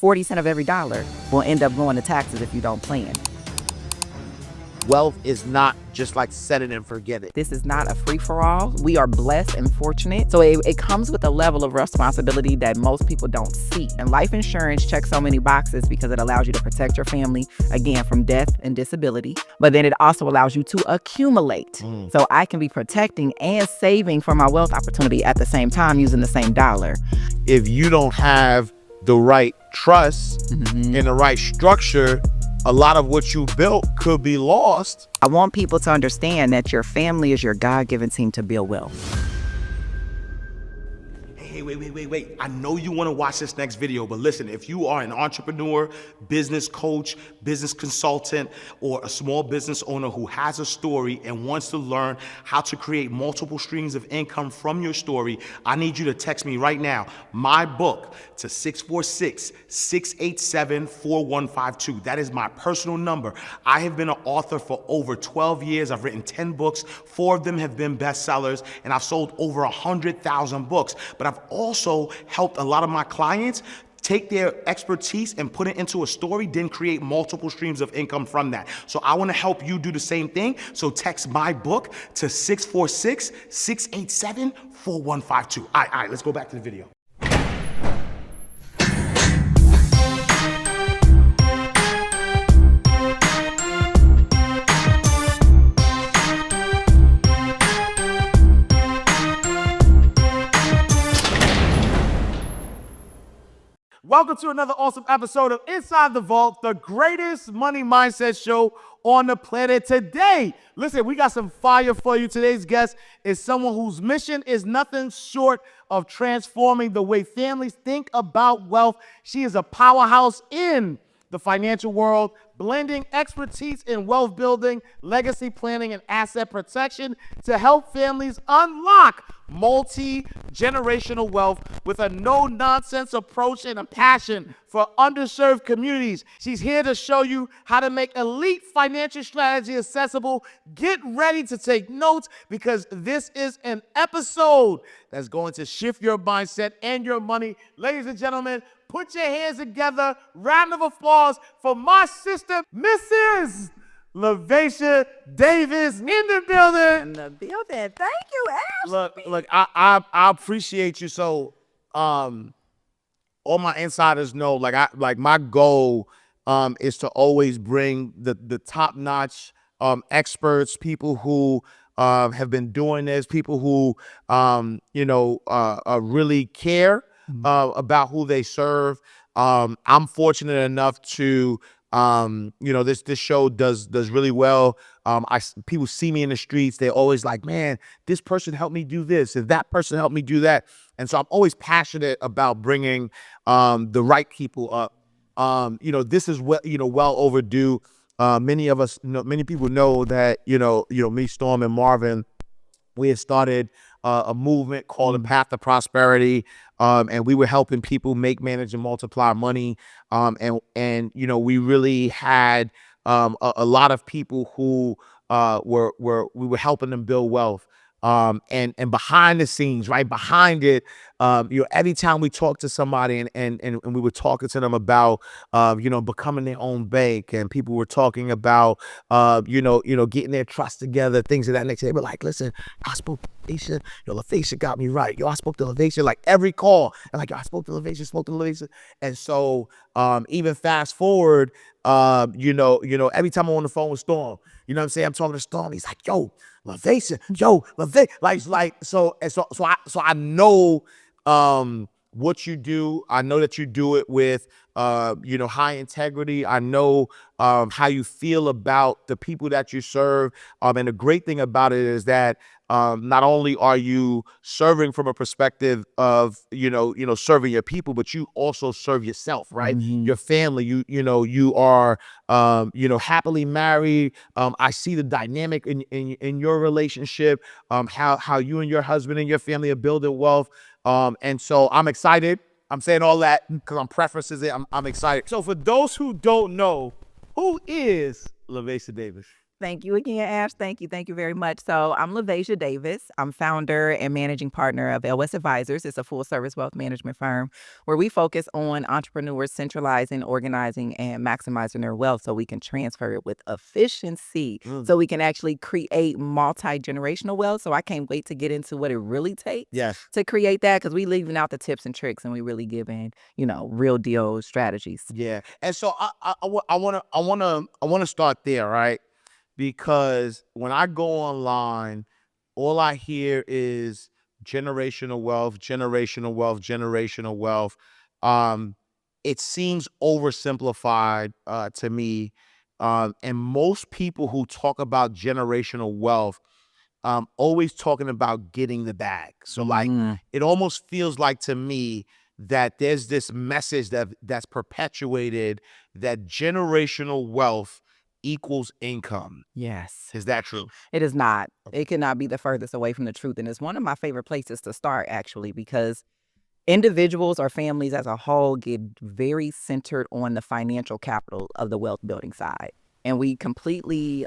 40 cents of every dollar will end up going to taxes if you don't plan. Wealth is not just like set it and forget it. This is not a free-for-all. We are blessed and fortunate. So it comes with a level of responsibility that most people don't see. And life insurance checks so many boxes because it allows you to protect your family, again, from death and disability. But then it also allows you to accumulate. So I can be protecting and saving for my wealth opportunity at the same time using the same dollar. If you don't have the right trust and the right structure, a lot of what you built could be lost. I want people to understand that your family is your God-given team to build wealth. Hey, wait. I know you want to watch this next video, but listen, if you are an entrepreneur, business coach, business consultant, or a small business owner who has a story and wants to learn how to create multiple streams of income from your story, I need you to text me right now, my book, to 646-687-4152. That is my personal number. I have been an author for over 12 years. I've written 10 books. 4 of them have been bestsellers, and I've sold over 100,000 books. But I've also helped a lot of my clients take their expertise and put it into a story, then create multiple streams of income from that. So I want to help you do the same thing. So text my book to 646-687-4152. All right, let's go back to the video. Welcome to another awesome episode of Inside the Vault, the greatest money mindset show on the planet. Today, listen, we got some fire for you. Today's guest is someone whose mission is nothing short of transforming the way families think about wealth. She is a powerhouse in the financial world, blending expertise in wealth building, legacy planning, and asset protection to help families unlock multi-generational wealth with a no-nonsense approach and a passion for underserved communities. She's here to show you how to make elite financial strategy accessible. Get ready to take notes because this is an episode that's going to shift your mindset and your money. Ladies and gentlemen, put your hands together. Round of applause for my sister, Mrs. LaVaisha Davis in the building. Thank you, Ash. Look, I appreciate you. So, all my insiders know, like my goal is to always bring the top-notch experts, people who have been doing this, people who really care about who they serve. I'm fortunate enough to this show does really well. People see me in the streets. They're always like, man, this person helped me do this, and that person helped me do that. And so I'm always passionate about bringing the right people up. This is well overdue. Many people know that me, Storm, and Marvin, we had started a movement called the Path to Prosperity, and we were helping people make, manage, and multiply money. And we really had a lot of people who we were helping them build wealth. And behind the scenes, right behind it, every time we talk to somebody and we were talking to them about, becoming their own bank, and people were talking about, getting their trust together, things of that nature. They were like, listen, I spoke to LaVaisha, LaVaisha got me right. I spoke to LaVaisha, like every call. And like, I spoke to LaVaisha. And so, even fast forward, every time I'm on the phone with Storm, you know what I'm saying? I'm talking to Storm. He's like, yo, LaVaisha, so I know what you do. I know that you do it with high integrity. I know how you feel about the people that you serve. And the great thing about it is that not only are you serving from a perspective of serving your people, but you also serve yourself, right? Your family. You are happily married. I see the dynamic in your relationship, how you and your husband and your family are building wealth. And so I'm excited. I'm saying all that because I'm prefacing it. I'm excited. So for those who don't know, who is LaVaisha Davis? Thank you again, Ash. Thank you. Thank you very much. So I'm LaVaisha Davis. I'm founder and managing partner of LS Advisors. It's a full service wealth management firm where we focus on entrepreneurs centralizing, organizing, and maximizing their wealth so we can transfer it with efficiency, so we can actually create multi-generational wealth. So I can't wait to get into what it really takes Yes. to create that, because we leaving out the tips and tricks and we really giving, real deal strategies. Yeah. And so I wanna start there, right? Because when I go online, all I hear is generational wealth, generational wealth, generational wealth. Um, it seems oversimplified to me. And most people who talk about generational wealth always talking about getting the bag. So like it almost feels like to me that there's this message that's perpetuated that generational wealth equals income. Yes. Is that true? It is not. It cannot be the furthest away from the truth. And it's one of my favorite places to start, actually, because individuals or families as a whole get very centered on the financial capital of the wealth building side. And we completely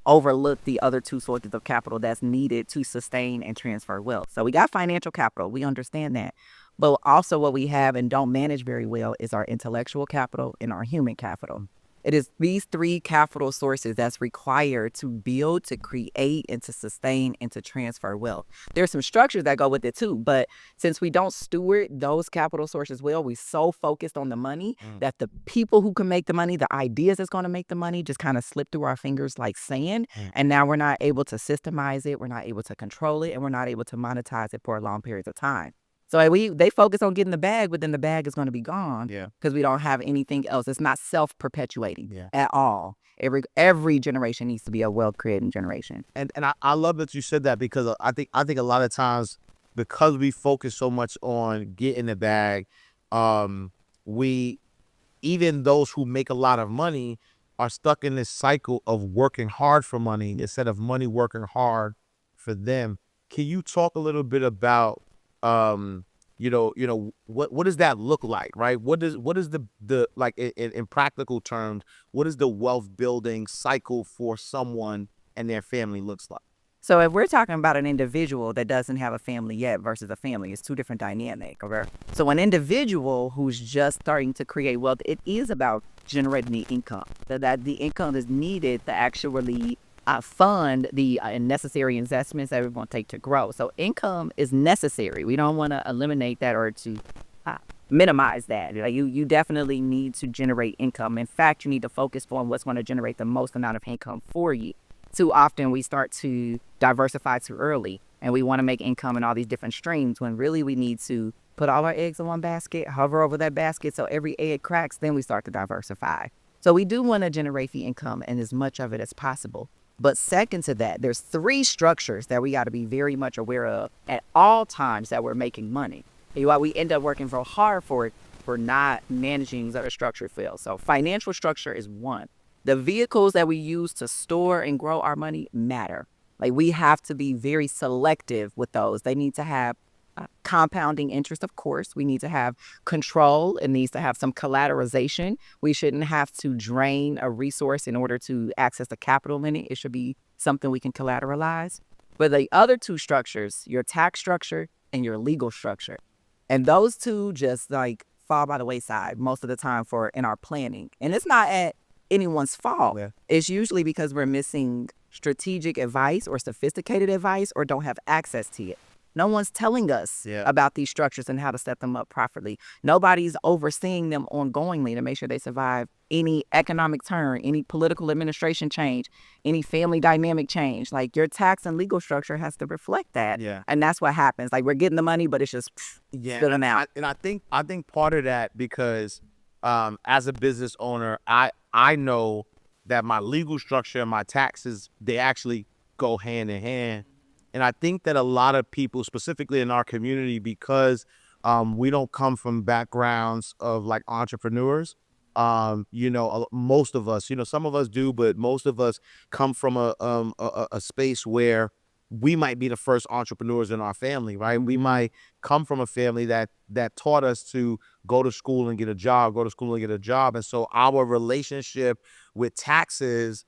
overlook the other two sources of capital that's needed to sustain and transfer wealth. So we got financial capital. We understand that. But also what we have and don't manage very well is our intellectual capital and our human capital. It is these three capital sources that's required to build, to create, and to sustain and to transfer wealth. There's some structures that go with it too, but since we don't steward those capital sources well, we're so focused on the money that the people who can make the money, the ideas that's going to make the money just kind of slip through our fingers like sand. And now we're not able to systemize it, we're not able to control it, and we're not able to monetize it for long periods of time. So they focus on getting the bag, but then the bag is going to be gone because we don't have anything else. It's not self-perpetuating at all. Every generation needs to be a wealth-creating generation. And I love that you said that, because I think a lot of times, because we focus so much on getting the bag, we, even those who make a lot of money, are stuck in this cycle of working hard for money instead of money working hard for them. Can you talk a little bit about what does that look like, right? What is the like in practical terms, what is the wealth building cycle for someone and their family looks like? So if we're talking about an individual that doesn't have a family yet versus a family, it's two different dynamics. Okay? So an individual who's just starting to create wealth, it is about generating the income. That the income is needed to actually fund the necessary investments that we're going to take to grow. So income is necessary. We don't want to eliminate that or to minimize that. Like you definitely need to generate income. In fact, you need to focus on what's going to generate the most amount of income for you. Too often we start to diversify too early and we want to make income in all these different streams when really we need to put all our eggs in one basket, hover over that basket so every egg cracks, then we start to diversify. So we do want to generate the income and as much of it as possible. But second to that, there's three structures that we got to be very much aware of at all times that we're making money. And why we end up working real hard for it, for not managing these other structures fail. So financial structure is one. The vehicles that we use to store and grow our money matter. Like we have to be very selective with those. They need to have compounding interest, of course. We need to have control. It needs to have some collateralization. We shouldn't have to drain a resource in order to access the capital in it. It should be something we can collateralize. But the other two structures, your tax structure and your legal structure, and those two just like fall by the wayside most of the time for in our planning. And it's not at anyone's fault. It's usually because we're missing strategic advice or sophisticated advice or don't have access to it. No one's telling us about these structures and how to set them up properly. Nobody's overseeing them ongoingly to make sure they survive any economic turn, any political administration change, any family dynamic change. Like your tax and legal structure has to reflect that. And that's what happens. Like we're getting the money, but it's just spilling out. And I think part of that, because as a business owner, I know that my legal structure and my taxes, they actually go hand in hand. And I think that a lot of people, specifically in our community, because we don't come from backgrounds of like entrepreneurs, most of us, some of us do, but most of us come from a space where we might be the first entrepreneurs in our family, right? We might come from a family that taught us to go to school and get a job, And so our relationship with taxes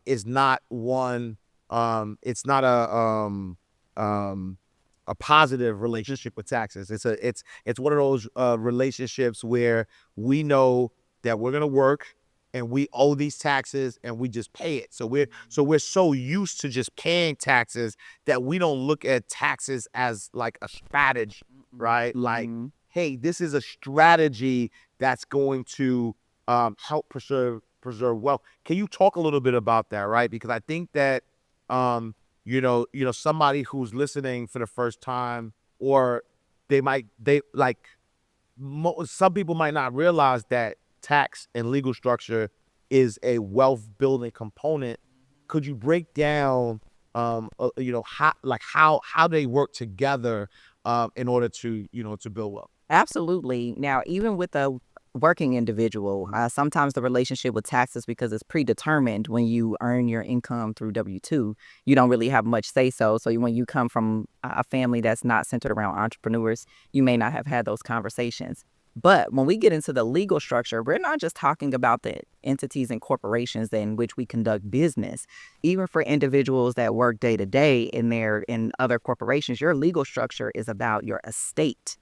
is not one. It's not a positive relationship with taxes. It's one of those relationships where we know that we're gonna work and we owe these taxes and we just pay it. So we're so used to just paying taxes that we don't look at taxes as like a strategy, right? Like, hey, this is a strategy that's going to help preserve wealth. Can you talk a little bit about that, right? Because I think that somebody who's listening for the first time, or some people might not realize that tax and legal structure is a wealth building component. Could you break down, how they work together, in order to build wealth? Absolutely. Now, even with a working individual, sometimes the relationship with taxes, because it's predetermined when you earn your income through W-2, you don't really have much say so. So when you come from a family that's not centered around entrepreneurs, you may not have had those conversations. But when we get into the legal structure, we're not just talking about the entities and corporations in which we conduct business. Even for individuals that work day to day in other corporations, your legal structure is about your estate.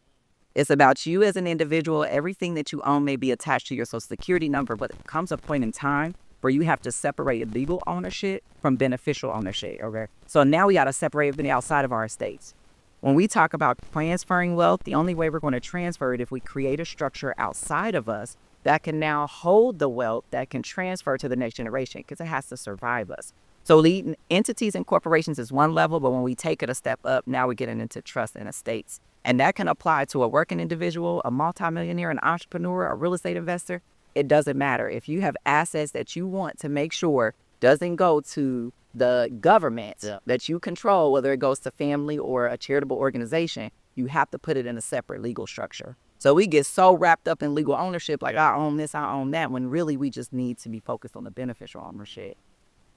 It's about you as an individual. Everything that you own may be attached to your Social Security number, but there comes a point in time where you have to separate legal ownership from beneficial ownership, okay? So now we got to separate everything outside of our estates. When we talk about transferring wealth, the only way we're going to transfer it if we create a structure outside of us that can now hold the wealth that can transfer to the next generation, because it has to survive us. So leading entities and corporations is one level, but when we take it a step up, now we're getting into trust and estates. And that can apply to a working individual, a multimillionaire, an entrepreneur, a real estate investor. It doesn't matter. If you have assets that you want to make sure doesn't go to the government that you control, whether it goes to family or a charitable organization, you have to put it in a separate legal structure. So we get so wrapped up in legal ownership, like I own this, I own that, when really we just need to be focused on the beneficial ownership.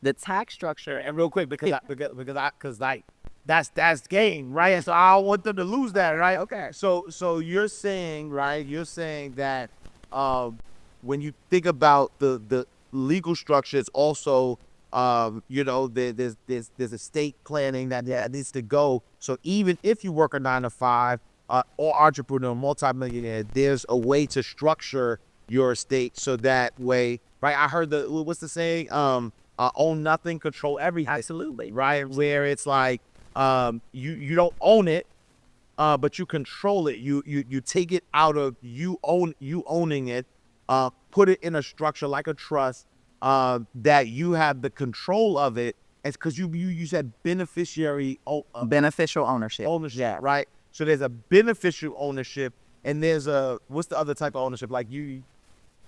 The tax structure, And real quick, because that's game, right? And so I don't want them to lose that, right? Okay. So you're saying, right? You're saying that when you think about the legal structure, it's also there's estate planning that needs to go. So even if you work a 9 to 5, or entrepreneur, multimillionaire, there's a way to structure your estate so that way, right? I heard what's the saying? Own nothing, control everything. absolutely. Right? Where it's like you don't own it, but you control it. You take it out of you owning it, put it in a structure like a trust, that you have the control of it. It's because you said beneficiary Beneficial ownership. ownership, right? So there's a beneficial ownership, and there's what's the other type of ownership? Like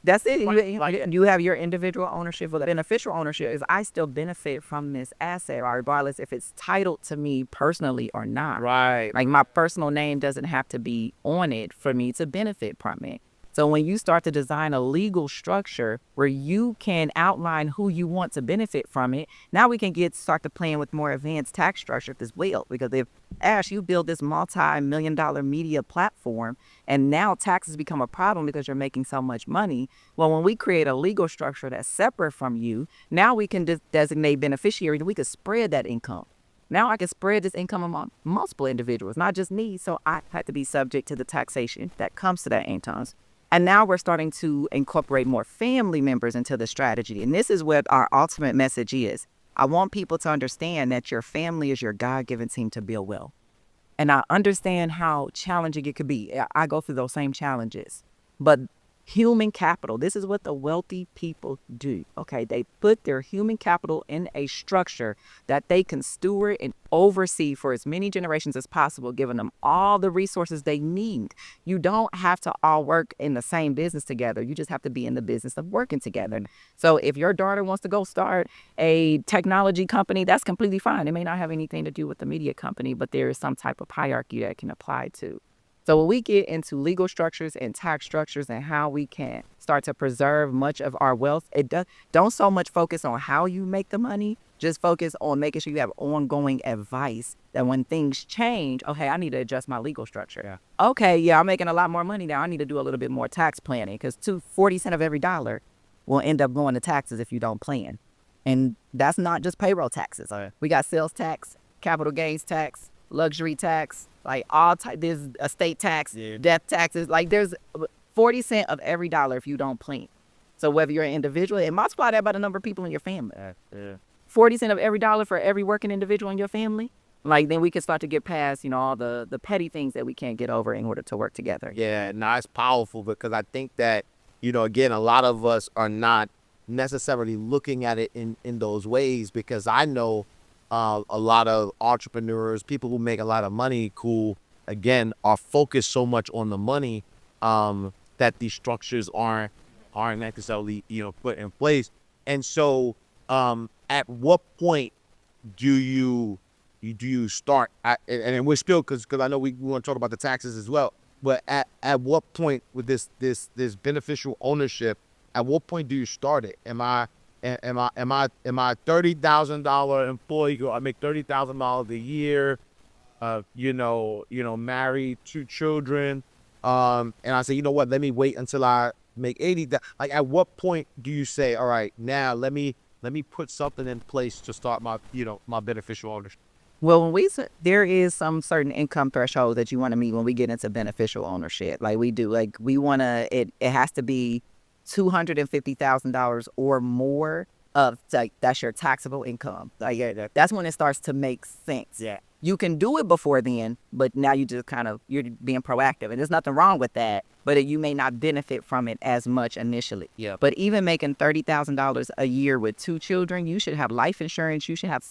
That's it. You have your individual ownership. Well, the beneficial ownership is I still benefit from this asset, regardless if it's titled to me personally or not. right. Like my personal name doesn't have to be on it for me to benefit from it. So when you start to design a legal structure where you can outline who you want to benefit from it, now we can start to playing with more advanced tax structure as well. Because if Ash, you build this multi-million-dollar media platform, and now taxes become a problem because you're making so much money. Well, when we create a legal structure that's separate from you, now we can designate beneficiaries, and we can spread that income. Now I can spread this income among multiple individuals, not just me. So I had to be subject to the taxation that comes to that incomes. And now we're starting to incorporate more family members into the strategy. And this is what our ultimate message is. I want people to understand that your family is your God-given team to build wealth. And I understand how challenging it could be. I go through those same challenges. But human capital, this is what the wealthy people do. Okay, they put their human capital in a structure that they can steward and oversee for as many generations as possible, giving them all the resources they need. You don't have to all work in the same business together. You just have to be in the business of working together. So if your daughter wants to go start a technology company, that's completely fine. It may not have anything to do with the media company, but there is some type of hierarchy that can apply to. So when we get into legal structures and tax structures and how we can start to preserve much of our wealth, don't so much focus on how you make the money, just focus on making sure you have ongoing advice that when things change, okay, I need to adjust my legal structure. Yeah. Okay, yeah, I'm making a lot more money now. I need to do a little bit more tax planning because 40 cents of every dollar will end up going to taxes if you don't plan. And that's not just payroll taxes. We got sales tax, capital gains tax, luxury tax, like all type. There's estate tax, death taxes. Like there's 40 cents of every dollar if you don't plan. So whether you're an individual, and multiply that by the number of people in your family. 40 cents of every dollar for every working individual in your family. Like then we can start to get past, all the petty things that we can't get over in order to work together. Yeah, no, it's powerful because I think that, again, a lot of us are not necessarily looking at it in those ways, because I know a lot of entrepreneurs, people who make a lot of money, who, again, are focused so much on the money that these structures aren't necessarily, put in place. And so at what point do you start and we're still, because I know we want to talk about the taxes as well, but at what point with this beneficial ownership, at what point do you start it? Am I $30,000 employee? I make $30,000 a year, married, 2 children, and I say, you know what, let me wait until I make 80. Like, at what point do you say, all right, now let me put something in place to start my my beneficial ownership? Well, there is some certain income threshold that you want to meet when we get into beneficial ownership. Like we do, like we want to, it has to be $250,000 or more of, like, that's your taxable income. Like that's when it starts to make sense. Yeah. You can do it before then, but now you just you're being proactive, and there's nothing wrong with that, but you may not benefit from it as much initially. Yeah. But even making $30,000 a year with 2 children, you should have life insurance. You should have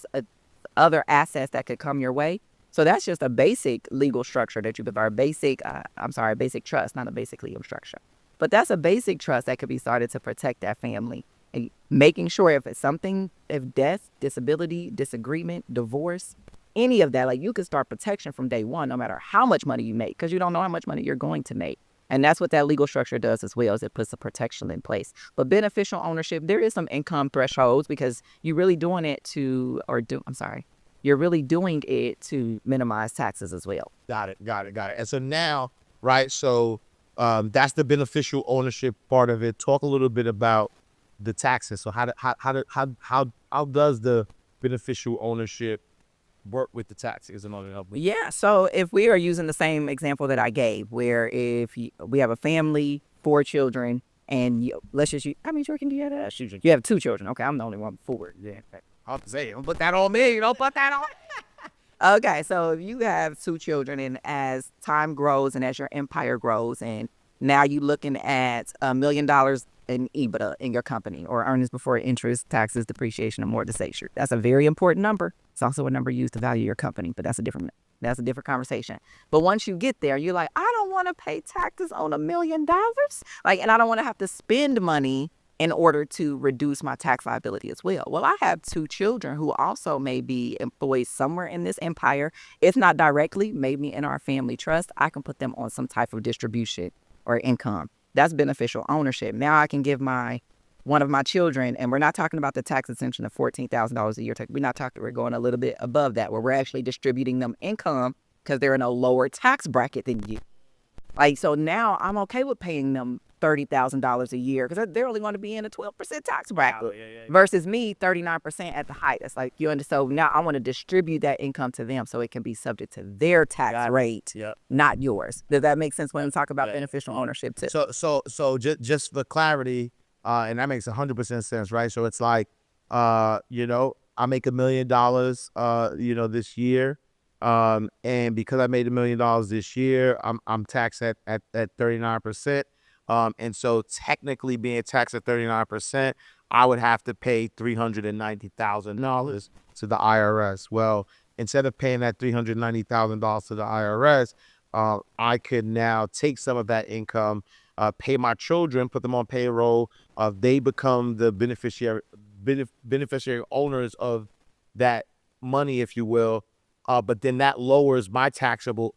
other assets that could come your way. So that's just a basic legal structure that you could, or a basic trust, not a basic legal structure. But that's a basic trust that could be started to protect that family. And making sure if death, disability, disagreement, divorce, any of that, like you could start protection from day one, no matter how much money you make, because you don't know how much money you're going to make. And that's what that legal structure does as well, is it puts the protection in place. But beneficial ownership, there is some income thresholds, because you're really doing it you're really doing it to minimize taxes as well. Got it. And so now, right, so that's the beneficial ownership part of it. Talk a little bit about the taxes. So how does the beneficial ownership work with the taxes in order to help? Yeah, so if we are using the same example that I gave, where if we have a family, 4 children, and let's just use, how many children do you have? You have 2 children. Okay, I'm the only one with 4. Yeah, I'll say, don't put that on me. Don't put that on. Okay, so if you have 2 children, and as time grows and as your empire grows, and now you're looking at $1 million in EBITDA in your company, or earnings before interest, taxes, depreciation, and amortization. That's a very important number. It's also a number used to value your company, but that's a different conversation. But once you get there, you're like, I don't want to pay taxes on $1 million. Like, and I don't want to have to spend money in order to reduce my tax liability as well. Well, I have 2 children who also may be employed somewhere in this empire. If not directly, maybe in our family trust, I can put them on some type of distribution or income. That's beneficial ownership. Now I can give one of my children, and we're not talking about the tax exemption of $14,000 a year. We're going a little bit above that, where we're actually distributing them income because they're in a lower tax bracket than you. Like, so now I'm okay with paying them $30,000 a year because they're only going to be in a 12% tax bracket versus me 39% at the height. It's like, so now I want to distribute that income to them so it can be subject to their tax rate, not yours. Does that make sense when we talk about beneficial ownership too? So just for clarity, and that makes 100% sense, right? So it's like, I make $1 million, this year. And because I made $1 million this year, I'm taxed at 39%. And so technically being taxed at 39%, I would have to pay $390,000 to the IRS. Well, instead of paying that $390,000 to the IRS, I could now take some of that income, pay my children, put them on payroll. They become the beneficiary owners of that money, if you will. But then that lowers my taxable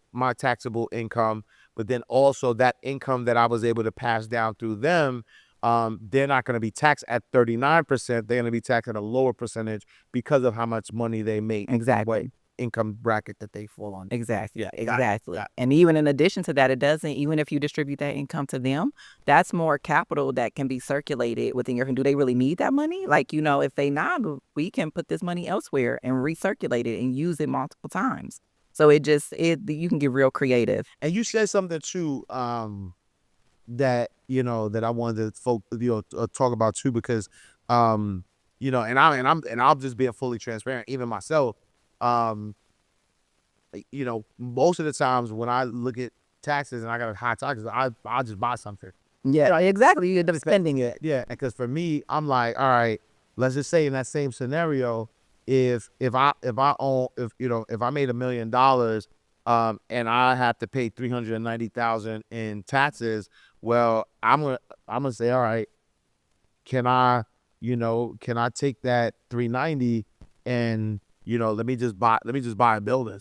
income. But then also that income that I was able to pass down through them, they're not going to be taxed at 39%. They're going to be taxed at a lower percentage because of how much money they make. Exactly. income bracket that they fall on. Exactly. Yeah, got it, Exactly. got it. And even in addition to that, it doesn't, even if you distribute that income to them, that's more capital that can be circulated within your, do they really need that money? Like, if they not, we can put this money elsewhere and recirculate it and use it multiple times. So you can get real creative. And you said something too, that that I wanted to talk about too, because and I'm just being fully transparent, even myself. um Most of the times when I look at taxes and I got high taxes, I'll just buy something. Yeah, exactly. You end up spending it. Yeah, because for me, I'm like, all right, let's just say in that same scenario, if I own if I made $1 million, and I have to pay 390,000 in taxes, well, I'm gonna say, all right, can I take that 390 and let me just buy a building.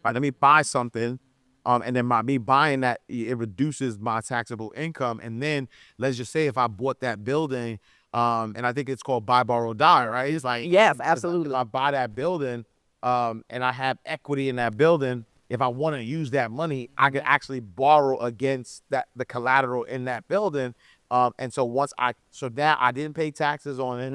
Right, let me buy something, and then me buying that, it reduces my taxable income. And then let's just say if I bought that building, and I think it's called buy, borrow, die, right? It's like, Yes, if absolutely. I buy that building, and I have equity in that building, if I want to use that money, I could actually borrow against the collateral in that building. And so now I didn't pay taxes on it,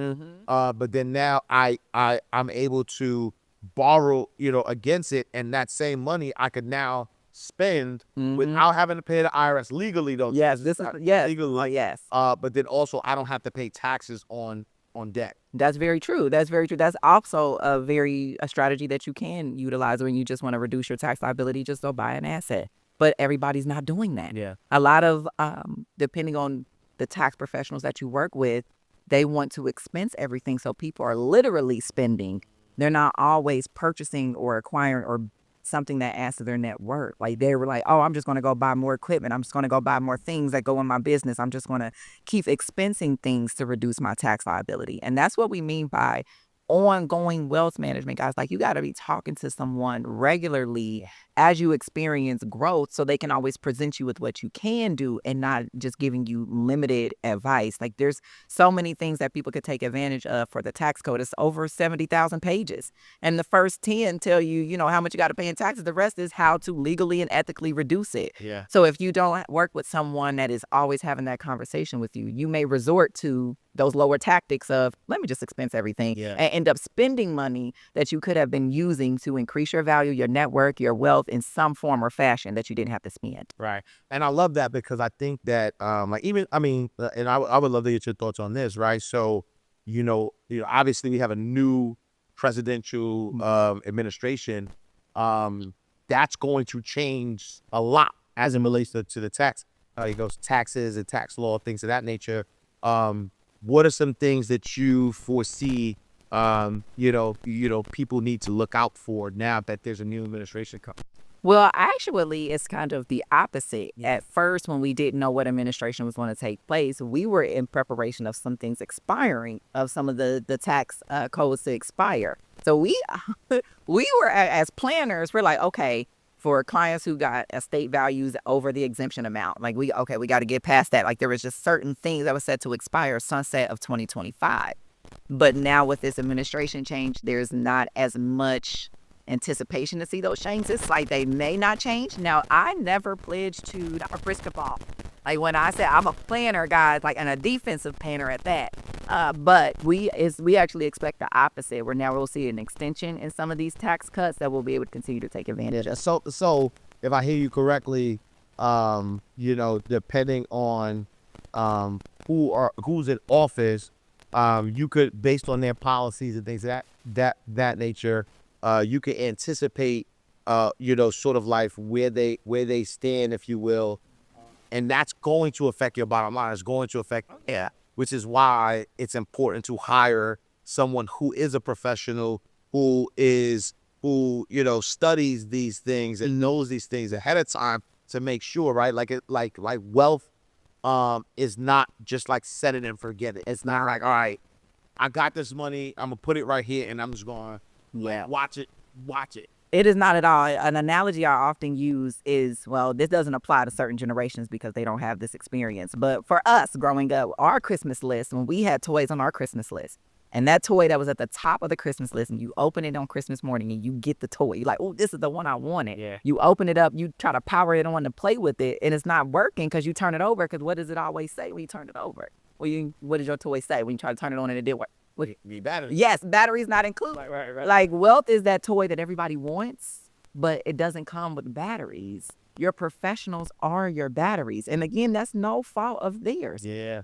but then now I'm able to borrow, against it, and that same money I could now spend without having to pay the IRS legally, though. Yes, yes. Legally. Oh, yes. But then also I don't have to pay taxes on debt. That's very true. That's very true. That's also a strategy that you can utilize when you just want to reduce your tax liability. Just go buy an asset. But everybody's not doing that. Yeah. A lot of, depending on the tax professionals that you work with, they want to expense everything. So people are literally spending. They're not always purchasing or acquiring or something that adds to their net worth. Like they were like, oh, I'm just going to go buy more equipment. I'm just going to go buy more things that go in my business. I'm just going to keep expensing things to reduce my tax liability. And that's what we mean by ongoing wealth management, guys. Like you got to be talking to someone regularly as you experience growth so they can always present you with what you can do and not just giving you limited advice. Like there's so many things that people could take advantage of for the tax code. It's over 70,000 pages. And the first 10 tell you, how much you got to pay in taxes. The rest is how to legally and ethically reduce it. Yeah. So if you don't work with someone that is always having that conversation with you, you may resort to those lower tactics of, let me just expense everything, Yeah. and end up spending money that you could have been using to increase your value, your network, your wealth in some form or fashion that you didn't have to spend. Right. And I love that because I think that, and I would love to get your thoughts on this, right? So, obviously we have a new presidential administration. That's going to change a lot as it relates to the tax. It goes taxes and tax law, things of that nature. What are some things that you foresee, people need to look out for now that there's a new administration coming? Well, actually, it's kind of the opposite. At first, when we didn't know what administration was going to take place, we were in preparation of some things expiring, of some of the tax codes to expire. So we were, as planners, we're like, okay, for clients who got estate values over the exemption amount, like we got to get past that. Like there was just certain things that was set to expire sunset of 2025. But now with this administration change, there's not as much anticipation to see those changes. It's like they may not change. Now, I never pledged to a crystal ball. Like when I said I'm a planner, guys, like, and a defensive planner at that. But we actually expect the opposite. Where now we'll see an extension in some of these tax cuts that we'll be able to continue to take advantage of. So if I hear you correctly, depending on who's in office, you could, based on their policies and things of that nature, you could anticipate, sort of like where they stand, if you will, and that's going to affect your bottom line. It's going to affect, which is why it's important to hire someone who is a professional, who studies these things and knows these things ahead of time to make sure, right? Like wealth, is not just like set it and forget it. It's not like, all right, I got this money, I'm gonna put it right here and I'm just gonna watch it. It is not at all. An analogy I often use is, well, this doesn't apply to certain generations because they don't have this experience. But for us growing up, our Christmas list, when we had toys on our Christmas list, And that toy that was at the top of the Christmas list, and you open it on Christmas morning and you get the toy. You're like, oh, this is the one I wanted. Yeah. You open it up, you try to power it on to play with it, and it's not working because you turn it over. Because what does it always say when you turn it over? What does your toy say when you try to turn it on and it didn't work? Be battery. Yes, batteries not included. Right. Like wealth is that toy that everybody wants, but it doesn't come with batteries. Your professionals are your batteries. And again, that's no fault of theirs. Yeah.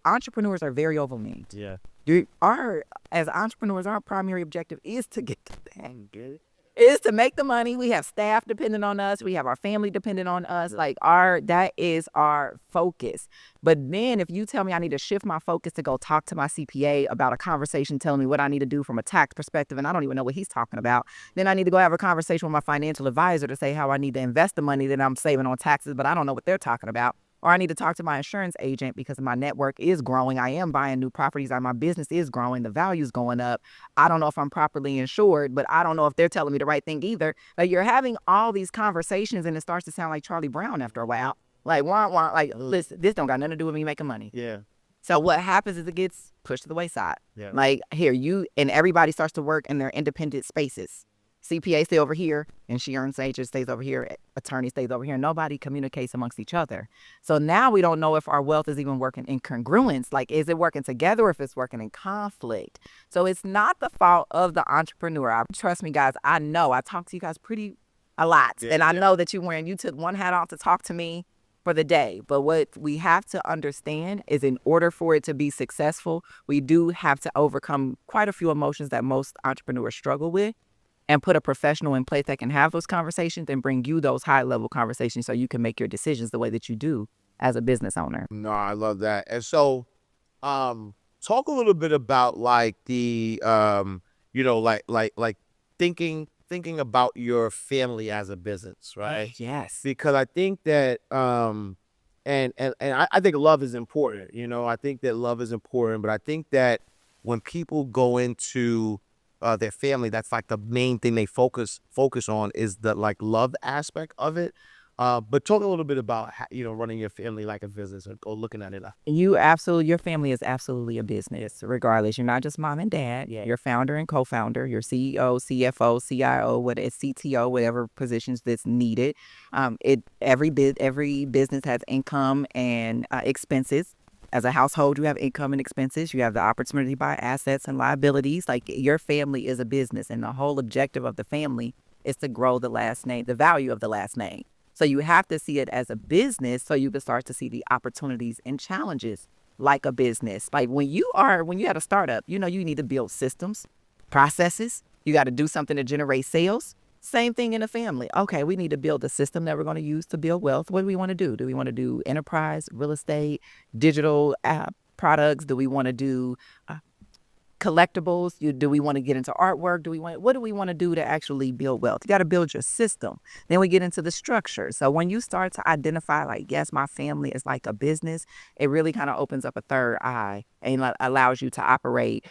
Entrepreneurs are very overwhelmed. Yeah. As entrepreneurs, our primary objective is to get the thing good. Is to make the money. We have staff dependent on us. We have our family dependent on us. That is our focus. But then if you tell me I need to shift my focus to go talk to my CPA about a conversation telling me what I need to do from a tax perspective, and I don't even know what he's talking about, then I need to go have a conversation with my financial advisor to say how I need to invest the money that I'm saving on taxes, but I don't know what they're talking about. Or I need to talk to my insurance agent because my network is growing. I am buying new properties. My business is growing. The value's going up. I don't know if I'm properly insured, but I don't know if they're telling me the right thing either. Like you're having all these conversations and it starts to sound like Charlie Brown after a while. Like, listen, this don't got nothing to do with me making money. Yeah. So what happens is it gets pushed to the wayside. Yeah. Like here, you and everybody starts to work in their independent spaces. CPA stay over here, insurance agent stays over here, attorney stays over here. Nobody communicates amongst each other. So now we don't know if our wealth is even working in congruence. Like, is it working together or if it's working in conflict? So it's not the fault of the entrepreneur. Trust me, guys, I know. I talk to you guys a lot. Yeah, and I know that you took one hat off to talk to me for the day. But what we have to understand is in order for it to be successful, we do have to overcome quite a few emotions that most entrepreneurs struggle with, and put a professional in place that can have those conversations and bring you those high-level conversations so you can make your decisions the way that you do as a business owner. No, I love that. And so, talk a little bit about like the, like thinking about your family as a business, right? Yes. Because I think that, and I think love is important. I think that love is important, but I think that when people go into their family, that's like the main thing they focus on is the like love aspect of it. But talk a little bit about running your family like a business or looking at it. Your family is absolutely a business, regardless. You're not just mom and dad. Yeah. You're founder and co-founder. You're CEO, CFO, CIO, CTO, whatever positions that's needed. Every business has income and expenses. As a household, you have income and expenses. You have the opportunity to buy assets and liabilities. Like your family is a business, and the whole objective of the family is to grow the last name, the value of the last name. So you have to see it as a business so you can start to see the opportunities and challenges like a business. Like when you had a startup, you need to build systems, processes. You got to do something to generate sales. Same thing in a family. Okay, we need to build a system that we're going to use to build wealth. What do we want to do? Do we want to do enterprise, real estate, digital app products? Do we want to do collectibles? Do we want to get into artwork? What do we want to do to actually build wealth? You got to build your system. Then we get into the structure. So when you start to identify, like, yes, my family is like a business, it really kind of opens up a third eye and allows you to operate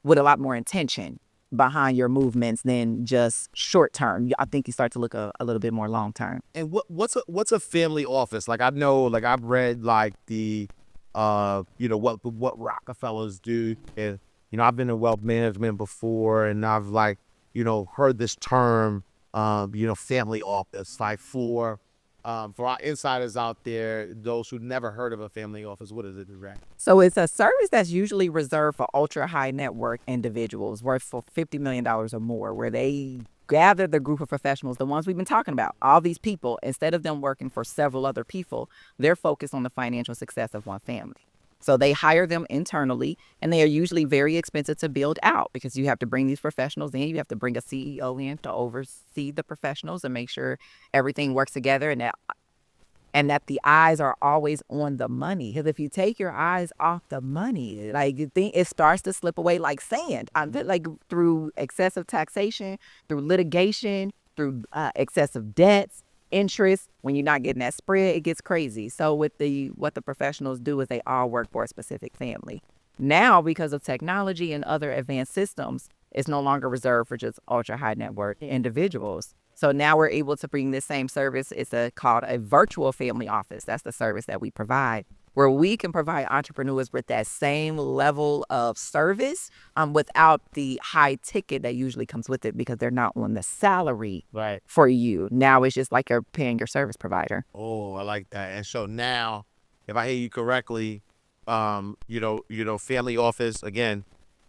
with a lot more intention behind your movements than just short term. I think you start to look a little bit more long term. And what's a family office? Like I know, like I've read like the what Rockefellers do, and I've been in wealth management before, and I've like heard this term family office. Like for our insiders out there, those who never heard of a family office, what is it, Rack? So it's a service that's usually reserved for ultra high net worth individuals worth for $50 million or more, where they gather the group of professionals, the ones we've been talking about, all these people. Instead of them working for several other people, they're focused on the financial success of one family. So they hire them internally, and they are usually very expensive to build out because you have to bring these professionals in. You have to bring a CEO in to oversee the professionals and make sure everything works together, and that the eyes are always on the money. Because if you take your eyes off the money, like it starts to slip away like sand. Like through excessive taxation, through litigation, through excessive debts, interest. When you're not getting that spread, it gets crazy. So what the professionals do is they all work for a specific family. Now, because of technology and other advanced systems, it's no longer reserved for just ultra high net worth individuals. So now we're able to bring this same service. It's called a virtual family office. That's the service that we provide. where we can provide entrepreneurs with that same level of service without the high ticket that usually comes with it because they're not on the salary Right. for you. Now it's just like you're paying your service provider. Oh, I like that. And so now, if I hear you correctly, family office again,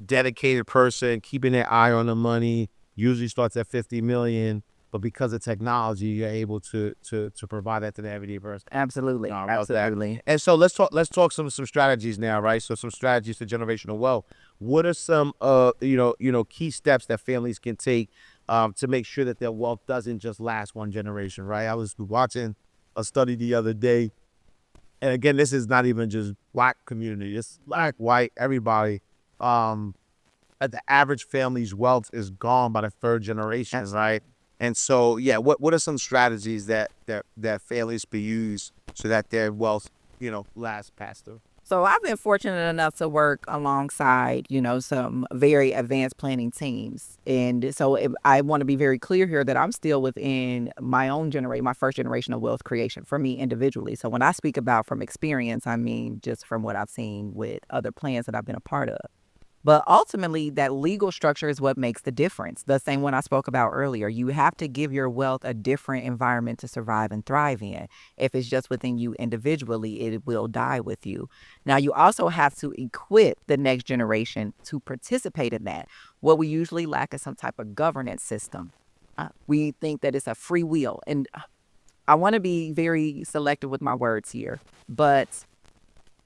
dedicated person, keeping their eye on the money, usually starts at 50 million, but because of technology, you're able to provide that to the everyday person. Absolutely. No, I love that. Absolutely. And so let's talk some strategies now, right? So some strategies to generational wealth. What are some key steps that families can take to make sure that their wealth doesn't just last one generation, right? I was watching a study the other day, and again, this is not even just Black community, it's Black, white, everybody. That the average family's wealth is gone by the third generation, right? And so, yeah, what are some strategies that families can use so that their wealth, lasts past them? So I've been fortunate enough to work alongside, some very advanced planning teams. And so I want to be very clear here that I'm still within my own generation, my first generation of wealth creation for me individually. So when I speak about from experience, I mean just from what I've seen with other plans that I've been a part of. But ultimately, that legal structure is what makes the difference. The same one I spoke about earlier. You have to give your wealth a different environment to survive and thrive in. If it's just within you individually, it will die with you. Now, you also have to equip the next generation to participate in that. What we usually lack is some type of governance system. We think that it's a free will. And I want to be very selective with my words here, but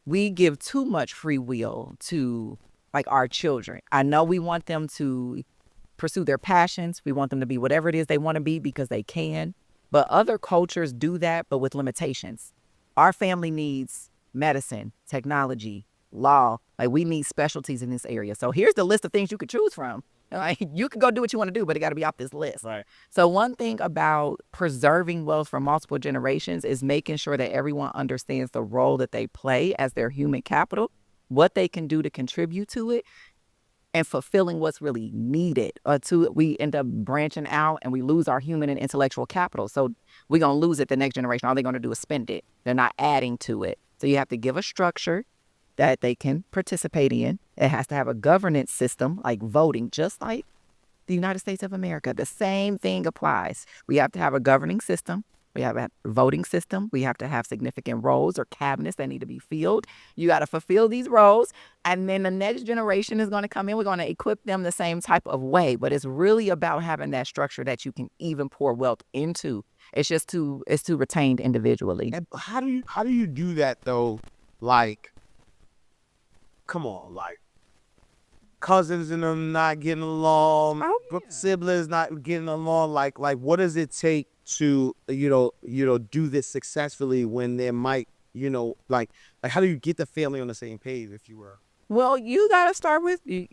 we give too much free will to like our children. I know we want them to pursue their passions. We want them to be whatever it is they want to be because they can. But other cultures do that, but with limitations. Our family needs medicine, technology, law. Like we need specialties in this area. So here's the list of things you could choose from. Like you can go do what you want to do, but it got to be off this list. Right. So one thing about preserving wealth for multiple generations is making sure that everyone understands the role that they play as their human capital, what they can do to contribute to it, and fulfilling what's really needed. We end up branching out and we lose our human and intellectual capital. So we're going to lose it the next generation. All they're going to do is spend it. They're not adding to it. So you have to give a structure that they can participate in. It has to have a governance system like voting, just like the United States of America. The same thing applies. We have to have a governing system. We have a voting system. We have to have significant roles or cabinets that need to be filled. You got to fulfill these roles. And then the next generation is going to come in. We're going to equip them the same type of way. But it's really about having that structure that you can even pour wealth into. It's too retained individually. And how do you do that though? Like, come on, like cousins and them not getting along, siblings not getting along. Like what does it take to do this successfully when there might like how do you get the family on the same page, if you were? Well, you got to start with you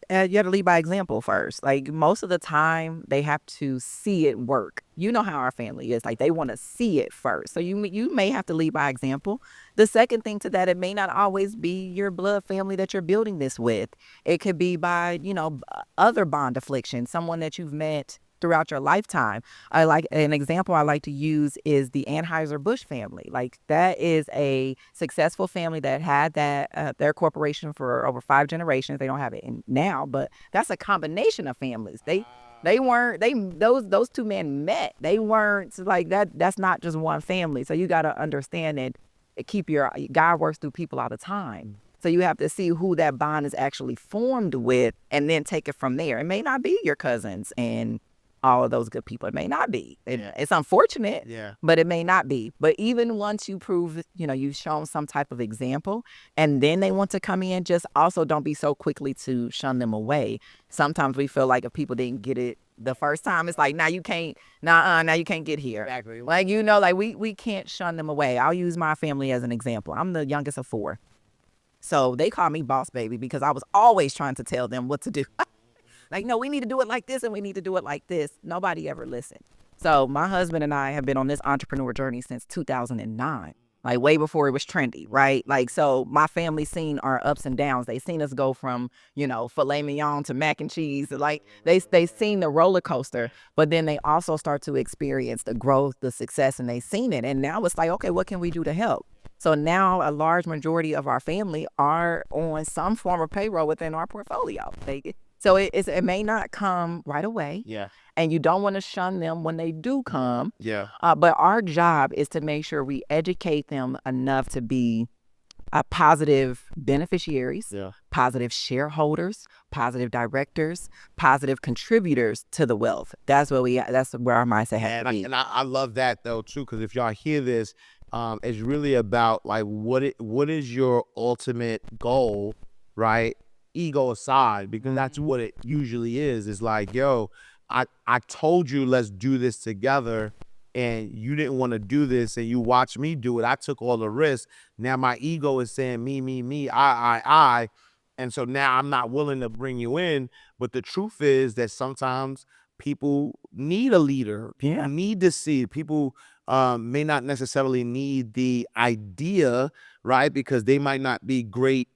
got to lead by example first. Like most of the time they have to see it work. You know how our family is. Like they want to see it first. So you may have to lead by example. The second thing to that, it may not always be your blood family that you're building this with. It could be by, other bond affliction, someone that you've met throughout your lifetime. An example I like to use is the Anheuser-Busch family. Like that is a successful family that had their corporation for over 5 generations. They don't have it now, but that's a combination of families. Those two men met. They weren't like that. That's not just one family. So you got to understand that God works through people all the time. So you have to see who that bond is actually formed with and then take it from there. It may not be your cousins and all of those good people. It may not be. It's unfortunate, but it may not be. But even once you prove, you've shown some type of example and then they want to come in, just also don't be so quickly to shun them away. Sometimes we feel like if people didn't get it the first time, it's like, now you can't get here. Exactly. Like, we can't shun them away. I'll use my family as an example. I'm the youngest of 4. So they call me boss baby because I was always trying to tell them what to do. Like, no, we need to do it like this and we need to do it like this. Nobody ever listened. So my husband and I have been on this entrepreneur journey since 2009, like way before it was trendy, right? Like, so my family's seen our ups and downs. They seen us go from, filet mignon to mac and cheese. Like they seen the roller coaster, but then they also start to experience the growth, the success, and they seen it. And now it's like, okay, what can we do to help? So now a large majority of our family are on some form of payroll within our portfolio. So it may not come right away. Yeah. And you don't want to shun them when they do come. Yeah. But our job is to make sure we educate them enough to be positive beneficiaries, Yeah. positive shareholders, positive directors, positive contributors to the wealth. That's where our mindset has to be. And I love that though too, because if y'all hear this, it's really about like what is your ultimate goal, right? Ego aside, because that's what it usually is. It's like, yo, I told you let's do this together, and you didn't want to do this, and you watched me do it. I took all the risks. Now my ego is saying me, I. And so now I'm not willing to bring you in. But the truth is that sometimes people need a leader. People need to see. People may not necessarily need the idea, right? Because they might not be great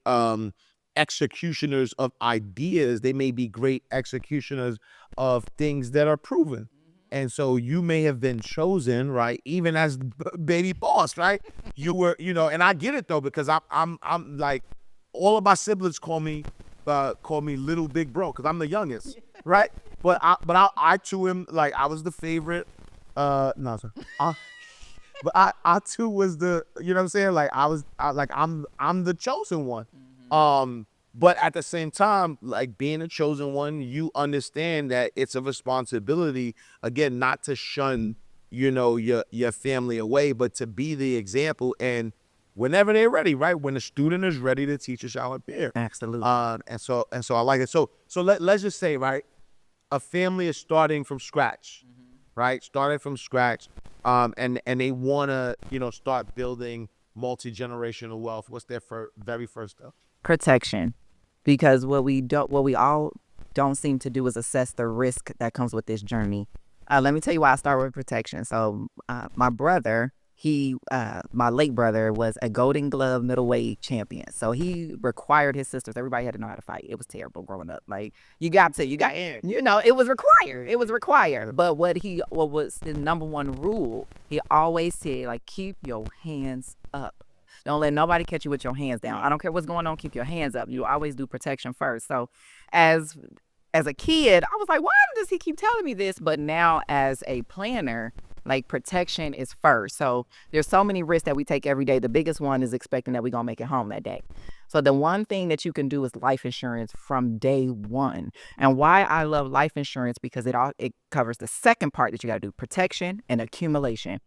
executioners of ideas. They may be great executioners of things that are proven. And so you may have been chosen, right? Even as baby boss, right? You were, and I get it though, because I'm like, all of my siblings call me little big bro, because I'm the youngest, right? But I too am like, I was the favorite. No, sir. But I too was the, you know what I'm saying? Like I'm the chosen one. But at the same time, like being a chosen one, you understand that it's a responsibility, again, not to shun, your family away, but to be the example. And whenever they're ready, right? When the student is ready, the teacher shall appear. Absolutely. And so I like it. So let's just say, right, a family is starting from scratch, right? Starting from scratch, and they wanna, start building multi-generational wealth. What's their very first step? Protection. Because what we all don't seem to do is assess the risk that comes with this journey. Let me tell you why I start with protection. So my brother, my late brother, was a Golden Glove middleweight champion. So he required his sisters. Everybody had to know how to fight. It was terrible growing up. Like it was required. It was required. But what was the number one rule? He always said, like, keep your hands up. Don't let nobody catch you with your hands down. I don't care what's going on. Keep your hands up. You always do protection first. So as a kid, I was like, why does he keep telling me this? But now as a planner, like, protection is first. So there's so many risks that we take every day. The biggest one is expecting that we're going to make it home that day. So the one thing that you can do is life insurance from day one. And why I love life insurance, because it covers the second part that you got to do, protection and accumulation.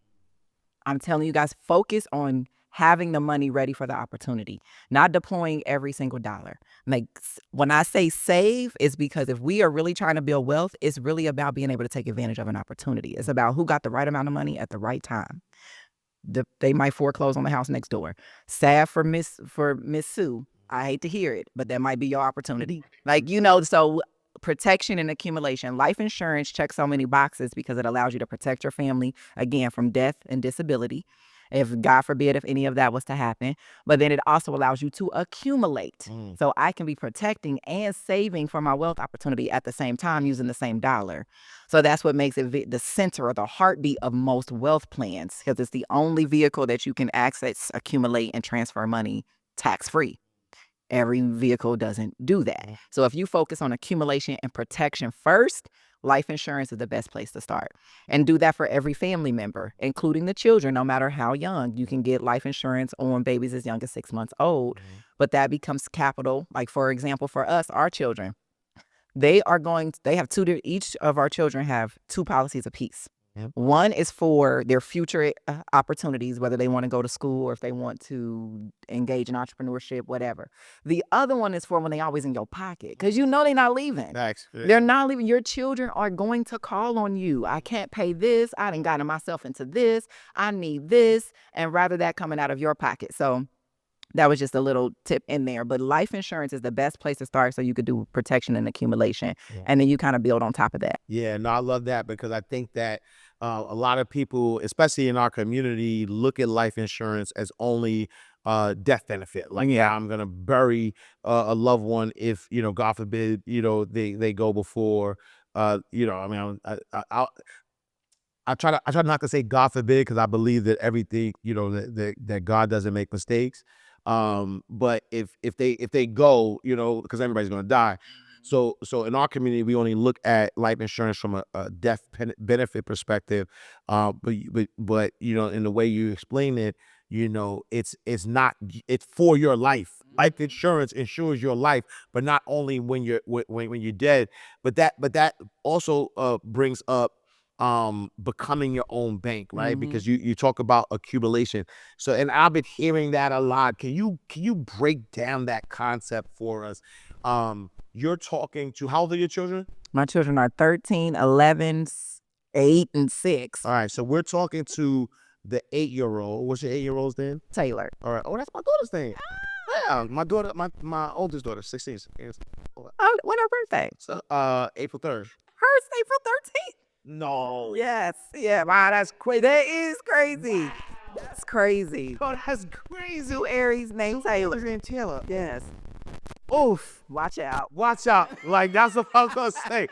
I'm telling you guys, focus on having the money ready for the opportunity, not deploying every single dollar. Like, when I say save, is because if we are really trying to build wealth, it's really about being able to take advantage of an opportunity. It's about who got the right amount of money at the right time. They might foreclose on the house next door. Sad for Miss Sue. I hate to hear it, but that might be your opportunity. Like, so protection and accumulation. Life insurance checks so many boxes because it allows you to protect your family, again, from death and disability, if God forbid, if any of that was to happen. But then it also allows you to accumulate. So I can be protecting and saving for my wealth opportunity at the same time using the same dollar. So that's what makes it the center or the heartbeat of most wealth plans, because it's the only vehicle that you can access, accumulate, and transfer money tax-free. Every vehicle doesn't do that. So if you focus on accumulation and protection first, life insurance is the best place to start. And do that for every family member, including the children, no matter how young. You can get life insurance on babies as young as 6 months old, but that becomes capital. Like, for example, for us, our children, they have each of our children have 2 policies apiece. One is for their future opportunities, whether they want to go to school or if they want to engage in entrepreneurship, whatever. The other one is for when they always in your pocket, because they're not leaving. They're not leaving. Your children are going to call on you. I can't pay this. I done gotten myself into this. I need this. And rather that coming out of your pocket. So that was just a little tip in there. But life insurance is the best place to start, so you could do protection and accumulation. And then you kind of build on top of that. Yeah, no, I love that, because I think that a lot of people, especially in our community, look at life insurance as only death benefit. Like, I'm going to bury a loved one if, God forbid, they go before, I I try not to say God forbid, because I believe that everything, that God doesn't make mistakes. But if they go, because everybody's gonna die. So in our community, we only look at life insurance from a death benefit perspective. But in the way you explain it, it's not, it's for your life. Life insurance insures your life, but not only when you're dead. But that also brings up becoming your own bank, right? Because you talk about accumulation. So, and I've been hearing that a lot. Can you break down that concept for us? You're talking to, how old are your children? My children are 13, 11, 8, and 6. All right, so we're talking to the 8-year-old. What's your 8-year-old's name? Taylor. All right. Oh, that's my daughter's name. Yeah, my daughter, my oldest daughter, 16. When her birthday? So, April 3rd. Hers April 13th. No. Yes. Yeah. Wow, that's crazy. That is crazy. That's crazy. Oh, that's crazy. 2 Aries named Taylor. And Taylor. Yes. Oof. Watch out. Watch out. Like, that's what I was gonna say.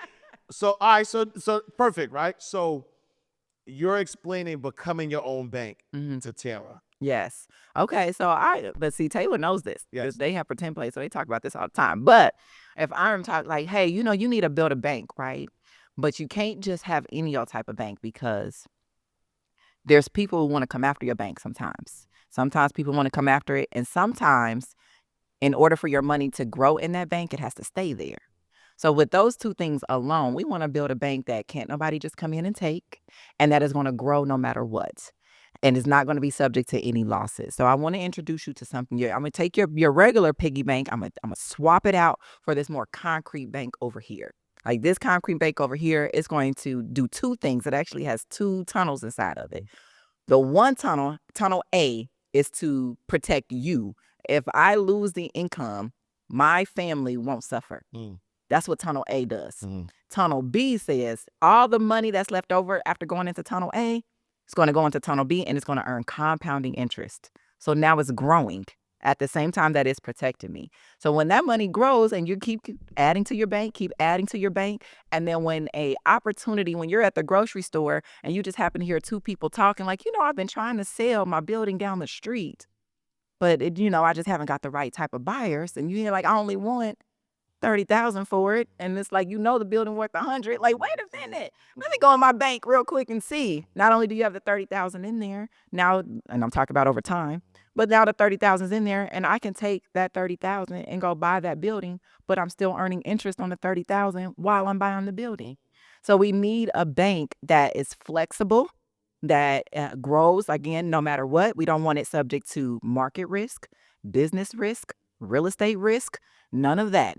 So, all right, so perfect, right? So you're explaining becoming your own bank to Taylor. Yes. Okay. But see, Taylor knows this. Yes. They have pretend plays, so they talk about this all the time. But if I'm talking like, hey, you need to build a bank, right? But you can't just have any old type of bank, because there's people who want to come after your bank sometimes. Sometimes people want to come after it. And sometimes, in order for your money to grow in that bank, it has to stay there. So with those two things alone, we want to build a bank that can't nobody just come in and take, and that is going to grow no matter what, and is not going to be subject to any losses. So I want to introduce you to something. I'm going to take your regular piggy bank. I'm going to swap it out for this more concrete bank over here. Like this concrete bank over here is going to do 2 things. It actually has 2 tunnels inside of it. The one tunnel A, is to protect you. If I lose the income, my family won't suffer. That's what tunnel A does. Tunnel B says all the money that's left over after going into tunnel A is going to go into tunnel B, and it's going to earn compounding interest. So now it's growing at the same time that it's protecting me. So when that money grows and you keep adding to your bank, and then when you're at the grocery store and you just happen to hear 2 people talking like, I've been trying to sell my building down the street, but I just haven't got the right type of buyers, and you hear like, I only want $30,000 for it, and it's like, the building worth $100,000. Like, wait a minute, let me go in my bank real quick and see. Not only do you have the $30,000 in there now, and I'm talking about over time, but now the $30,000 is in there, and I can take that $30,000 and go buy that building, but I'm still earning interest on the $30,000 while I'm buying the building. So we need a bank that is flexible, that grows again no matter what. We don't want it subject to market risk, business risk, real estate risk. None of that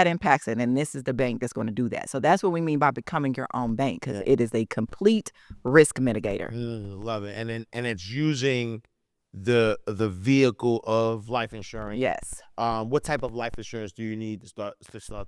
impacts it, and this is the bank that's going to do that. So that's what we mean by becoming your own bank, because it is a complete risk mitigator. Love it. And it's using the vehicle of life insurance. Yes. What type of life insurance do you need to start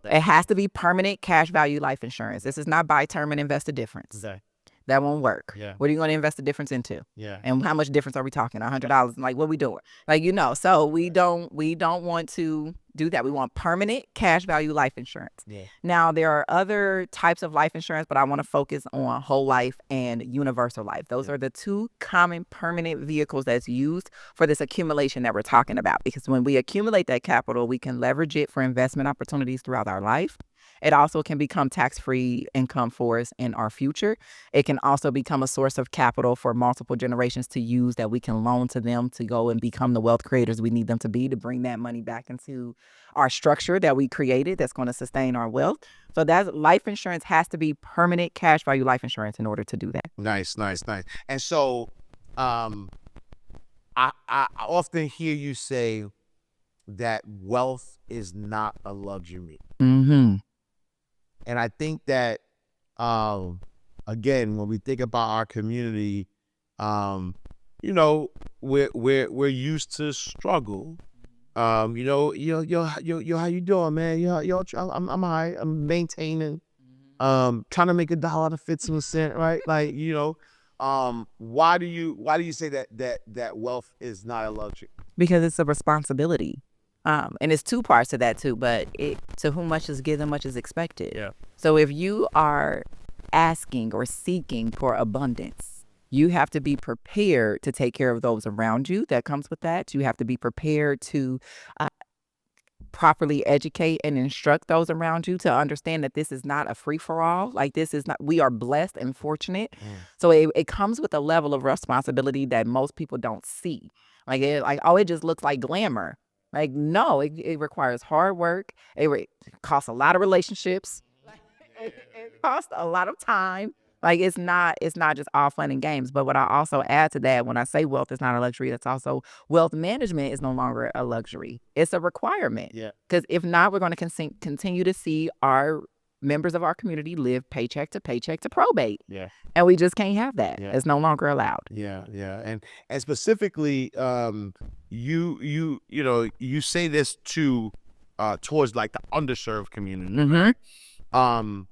that? It has to be permanent cash value life insurance. This is not buy term and invest the difference. Okay. That won't work. Yeah. What are you going to invest the difference into? Yeah. And how much difference are we talking? $100? Like, what are we doing? Like, so we don't want to do that. We want permanent cash value life insurance. Yeah. Now, there are other types of life insurance, but I want to focus on whole life and universal life. Those are the 2 common permanent vehicles that's used for this accumulation that we're talking about. Because when we accumulate that capital, we can leverage it for investment opportunities throughout our life. It also can become tax-free income for us in our future. It can also become a source of capital for multiple generations to use, that we can loan to them to go and become the wealth creators we need them to be, to bring that money back into our structure that we created that's going to sustain our wealth. So that life insurance has to be permanent cash value life insurance in order to do that. Nice. And so I often hear you say that wealth is not a luxury. And I think that, again, when we think about our community, we're used to struggle. Yo, how you doing, man? Yo, I'm all right. I'm maintaining, trying to make $1 out of 50 cents, right? Like, why do you say that wealth is not a luxury? Because it's a responsibility. And it's 2 parts to that too, but to whom much is given, much is expected. Yeah. So if you are asking or seeking for abundance. You have to be prepared to take care of those around you. That comes with that. You have to be prepared to properly educate and instruct those around you to understand that this is not a free-for-all. Like, this is not, we are blessed and fortunate. So it comes with a level of responsibility that most people don't see. Like, it just looks like glamour. Like, no, it requires hard work. It costs a lot of relationships. It costs a lot of time. Like, it's not just all fun and games. But what I also add to that, when I say wealth is not a luxury, that's also wealth management is no longer a luxury. It's a requirement. Yeah. Because if not, we're going to continue to see our members of our community live paycheck to probate. Yeah. And we just can't have that. Yeah. It's no longer allowed. Yeah, and specifically, you say this to towards like the underserved community. Mm-hmm.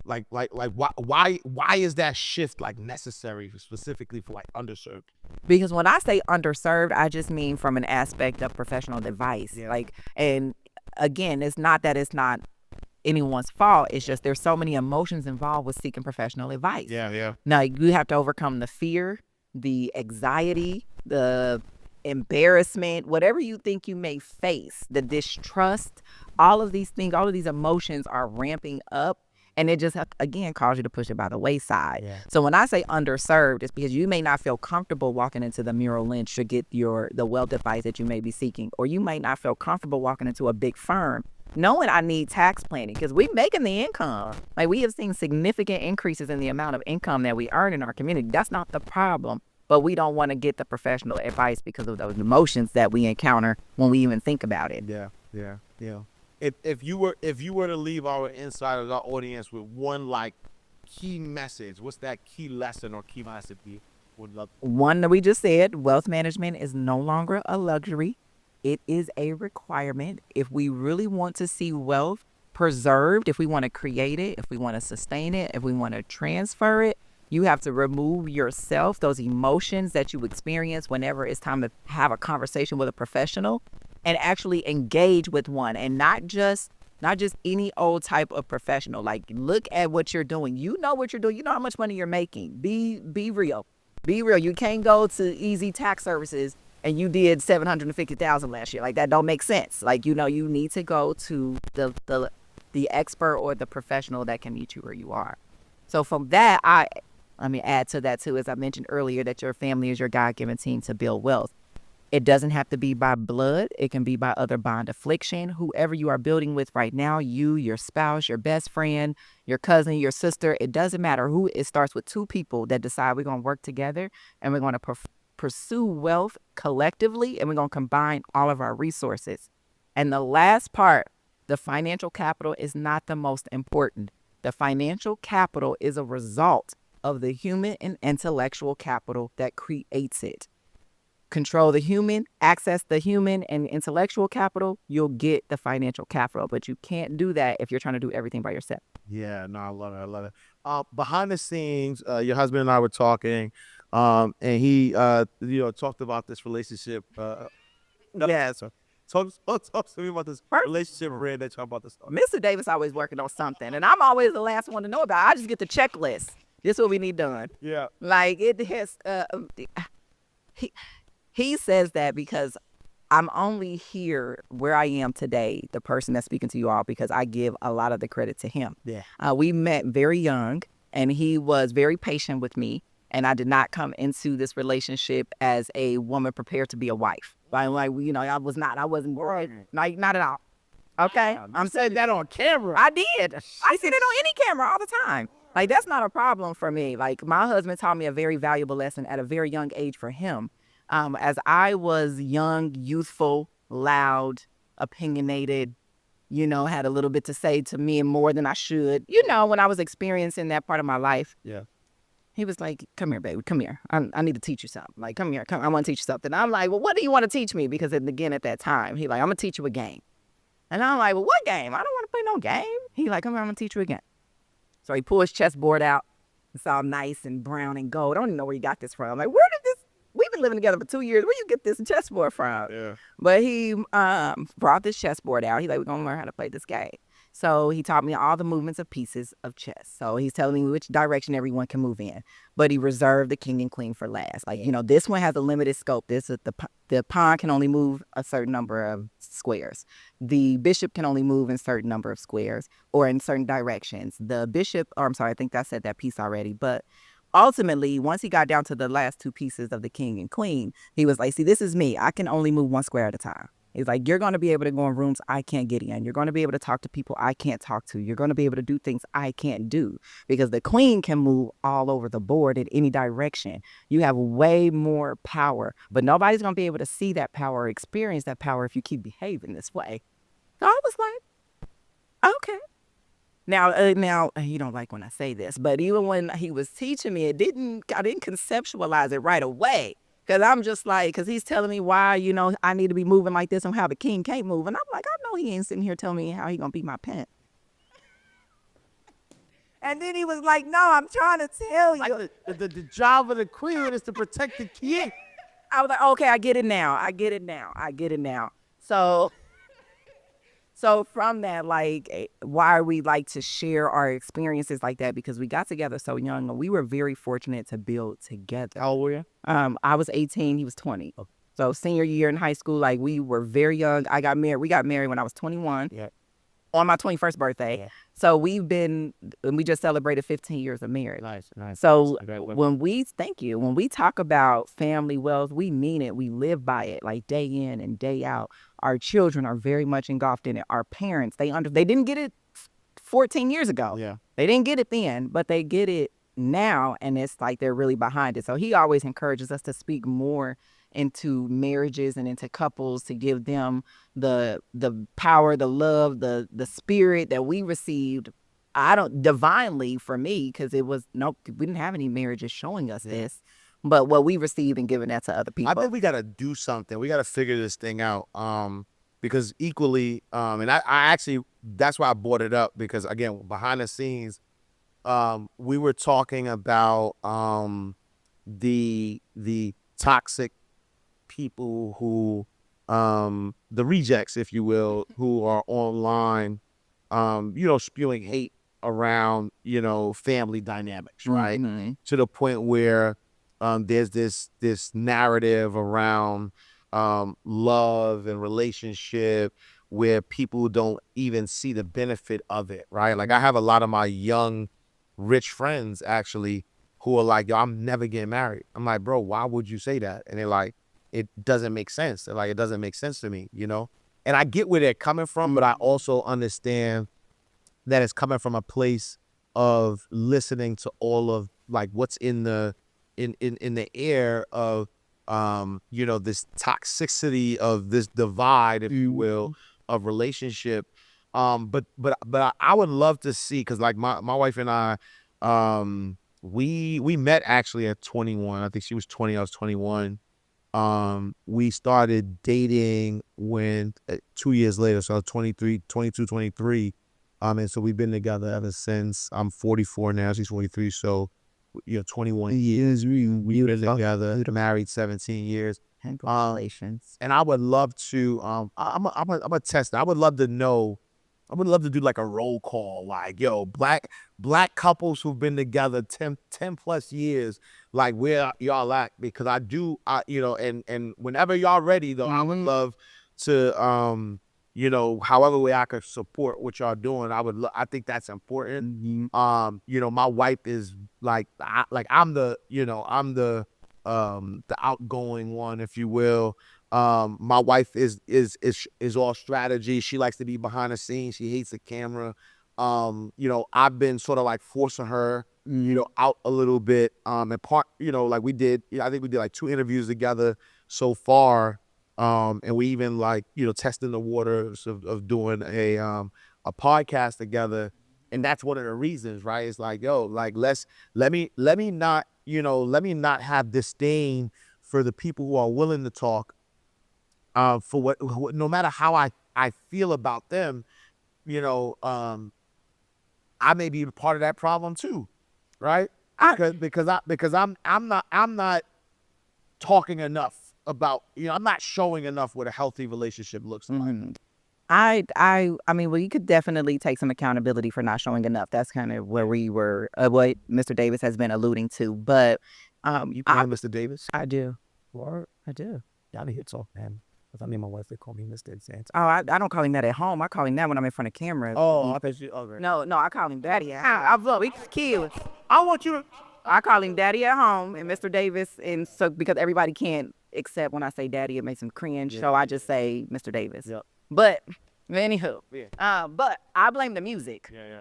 Like why is that shift like necessary specifically for like underserved? Because when I say underserved, I just mean from an aspect of professional advice. Yeah. Like, and again, it's not that it's not anyone's fault. It's just there's so many emotions involved with seeking professional advice. Yeah. Now, you have to overcome the fear, the anxiety, the embarrassment, whatever you think you may face, the distrust, all of these things, all of these emotions are ramping up. And it just, again, causes you to push it by the wayside. Yeah. So when I say underserved, it's because you may not feel comfortable walking into the Merrill Lynch to get the wealth advice that you may be seeking. Or you might not feel comfortable walking into a big firm knowing I need tax planning, because we're making the income. Like, we have seen significant increases in the amount of income that we earn in our community. That's not the problem. But we don't want to get the professional advice because of those emotions that we encounter when we even think about it. Yeah. If you were to leave our insiders, our audience, with one like key message, what's that key lesson or key message you would love? One that we just said, wealth management is no longer a luxury. It is a requirement. If we really want to see wealth preserved, if we want to create it, if we want to sustain it, if we want to transfer it, you have to remove yourself, those emotions that you experience whenever it's time to have a conversation with a professional, and actually engage with one, and not just any old type of professional. Like, look at what you're doing. You know what you're doing. You know how much money you're making. Be real. Be real. You can't go to Easy Tax Services and you did $750,000 last year. Like, that don't make sense. Like, you need to go to the expert or the professional that can meet you where you are. So from that, let me add to that too, as I mentioned earlier, that your family is your God-given team to build wealth. It doesn't have to be by blood. It can be by other bond affliction. Whoever you are building with right now, you, your spouse, your best friend, your cousin, your sister, it doesn't matter who. It starts with two people that decide we're going to work together and we're going to pursue wealth collectively, and we're going to combine all of our resources. And the last part, the financial capital, is not the most important. The financial capital is a result of the human and intellectual capital that creates it. Control the human, access the human and intellectual capital, you'll get the financial capital. But you can't do that if you're trying to do everything by yourself. Yeah, no, I love it. Behind the scees, your husband and I were talking, and he, talked about this relationship. Yeah, so talk to me about this relationship brand that you're about to start. Mr. Davis always working on something, and I'm always the last one to know about it. I just get the checklist. This is what we need done. Yeah. Like, it has, he says that because I'm only here where I am today, the person that's speaking to you all, because I give a lot of the credit to him. Yeah. We met very young, and he was very patient with me, and I did not come into this relationship as a woman prepared to be a wife. I wasn't, not at all. Okay? I'm saying that on camera. I did. I said it on any camera all the time. Like, that's not a problem for me. Like, my husband taught me a very valuable lesson at a very young age for him. As I was young, youthful, loud, opinionated, had a little bit to say to me and more than I should, when I was experiencing that part of my life. Yeah. He was like, come here, baby, come here. I need to teach you something. Like, come here, I want to teach you something. I'm like, well, what do you want to teach me? Because again, at that time, he like, I'm going to teach you a game. And I'm like, well, what game? I don't want to play no game. He like, come here, I'm going to teach you a game. So he pulled his chessboard out. It's all nice and brown and gold. I don't even know where he got this from. I'm like, where did this? We've been living together for 2 years. Where you get this chessboard from? Yeah. But he brought this chessboard out. He's like, we're going to learn how to play this game. So he taught me all the movements of pieces of chess. So he's telling me which direction everyone can move in, but he reserved the king and queen for last. Like, this one has a limited scope. This is the pawn can only move a certain number of squares. The bishop can only move in certain number of squares or in certain directions. The bishop, or I'm sorry, I think I said that piece already, but ultimately, once he got down to the last two pieces of the king and queen, he was like, see, this is me. I can only move one square at a time. He's like, you're going to be able to go in rooms I can't get in. You're going to be able to talk to people I can't talk to. You're going to be able to do things I can't do, because the queen can move all over the board in any direction. You have way more power, but nobody's going to be able to see that power or experience that power if you keep behaving this way. So I was like, okay. Now you don't like when I say this, but even when he was teaching me, I didn't conceptualize it right away. Because I'm just like, because he's telling me why, I need to be moving like this and how the king can't move. And I'm like, I know he ain't sitting here telling me how he going to be my pimp. And then he was like, no, I'm trying to tell you. The job of the queen is to protect the king. I was like, okay, I get it now. So from that, like, why we like to share our experiences like that, because we got together so young and we were very fortunate to build together. How old were you? I was 18, he was 20. Okay. So senior year in high school, like, we were very young. We got married when I was 21. Yeah. On my 21st birthday. Yeah. So we just celebrated 15 years of marriage. Nice. So when we talk about family wealth, we mean it. We live by it, like, day in and day out. Our children are very much engulfed in it. Our parents, they didn't get it 14 years ago. Yeah. They didn't get it then, but they get it now, and it's like they're really behind it. So he always encourages us to speak more into marriages and into couples, to give them the power, the love, the spirit that we received. Divinely for me, because we didn't have any marriages showing us this, but what we received and giving that to other people. I think we got to do something. We got to figure this thing out. Because equally, and I actually, that's why I brought it up, because again, behind the scenes, we were talking about the toxic people who, the rejects, if you will, who are online, spewing hate around, family dynamics, right? Mm-hmm. To the point where there's this narrative around love and relationship where people don't even see the benefit of it, right? Like, I have a lot of my young, rich friends actually who are like, yo, I'm never getting married. I'm like, bro, why would you say that? And they're like, it doesn't make sense. They're like, it doesn't make sense to me, And I get where they're coming from, but I also understand that it's coming from a place of listening to all of, like, what's in the air of this toxicity of this divide, if you will, of relationship. But I would love to see, because like my wife and I, we met actually at 21. I think she was 20, I was 21. We started dating when 2 years later, so I was 23. And so we've been together ever since. I'm 44 now, she's 43, so 21 years we've been together, married 17 years. Congratulations. And I would love to, I'm a tester. I would love to know, I would love to do like a roll call, like, yo, black couples who've been together 10 plus years, like, where y'all at? Because and whenever y'all ready, though, I would love to, however way I could support what y'all doing. I think that's important. Mm-hmm. My wife is like, I'm the outgoing one, if you will. My wife is all strategy. She likes to be behind the scenes. She hates the camera. I've been sort of like forcing her, out a little bit. And part, like I think we did like 2 interviews together so far. And we even like, testing the waters of doing a podcast together. And that's one of the reasons, right? It's like, yo, like, let me not have disdain for the people who are willing to talk, for what no matter how I feel about them, I may be part of that problem too, right? Because I'm not talking enough about, I'm not showing enough what a healthy relationship looks like. Mm-hmm. I mean, well, you could definitely take some accountability for not showing enough. That's kind of where we were, what Mr. Davis has been alluding to. But You I, playing Mr. Davis? I do. Or I do. y'all need to talk, man. Because I mean, my wife, they call me Mr. Sands. Oh, I don't call him that at home. I call him that when I'm in front of cameras. Oh, I thought you. Okay. No, I call him Daddy. Look, we kids. I want you to. I call him Daddy at home and Mr. Davis, and so because everybody can't accept when I say Daddy, it makes them cringe. So I just say Mr. Davis. Yep. But anywho, Yeah. but I blame the music Yeah.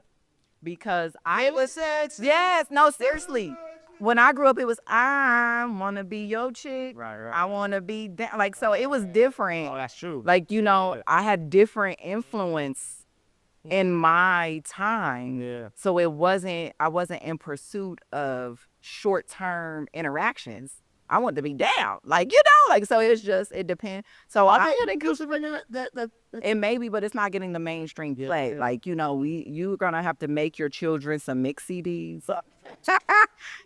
because I was yes, no, seriously. When I grew up, it was I wanna be your chick. Right. I wanna be like so. It was different. Oh, that's true. Like I had different influence in my time. Yeah. So I wasn't in pursuit of short-term interactions. I wanted to be down. So it depends. So I think it gives that. it may be, but it's not getting the mainstream play. Yeah. You're gonna have to make your children some mix CDs.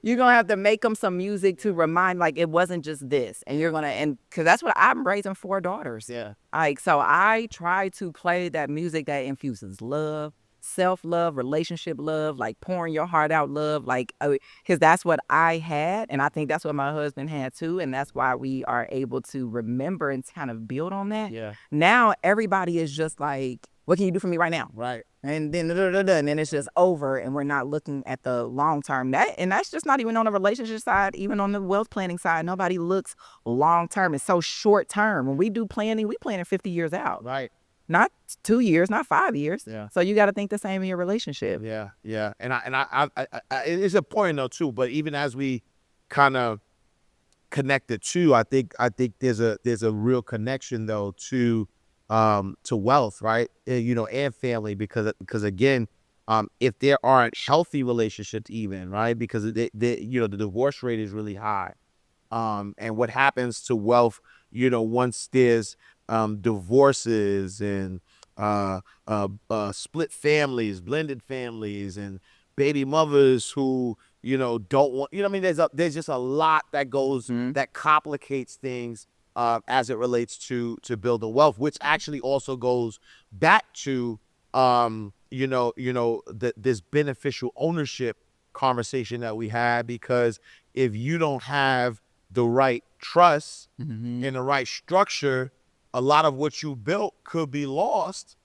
You're gonna have to make them some music to remind, like, it wasn't just this. And because that's what I'm raising 4 daughters. Yeah. So I try to play that music that infuses love, self-love, relationship love, like pouring your heart out love, like, because that's what I had, and I think that's what my husband had too, and that's why we are able to remember and kind of build on that. Yeah. Now everybody is just like, what can you do for me right now? Right. And then and then it's just over, and we're not looking at the long term. That's just not even on the relationship side, even on the wealth planning side. Nobody looks long term. It's so short term. When we do planning, we planning 50 years out, Right. not 2 years, not 5 years. Yeah. So you got to think the same in your relationship. Yeah. And it's important though too. But even as we kind of connect the two, I think there's a real connection though to wealth, right? And family, because again, if there aren't healthy relationships, even right, because the divorce rate is really high, and what happens to wealth, once there's divorces and split families, blended families, and baby mothers who don't want, I mean, there's just a lot that goes that complicates things as it relates to building wealth, which actually also goes back to this beneficial ownership conversation that we had, because if you don't have the right trust and the right structure, a lot of what you built could be lost.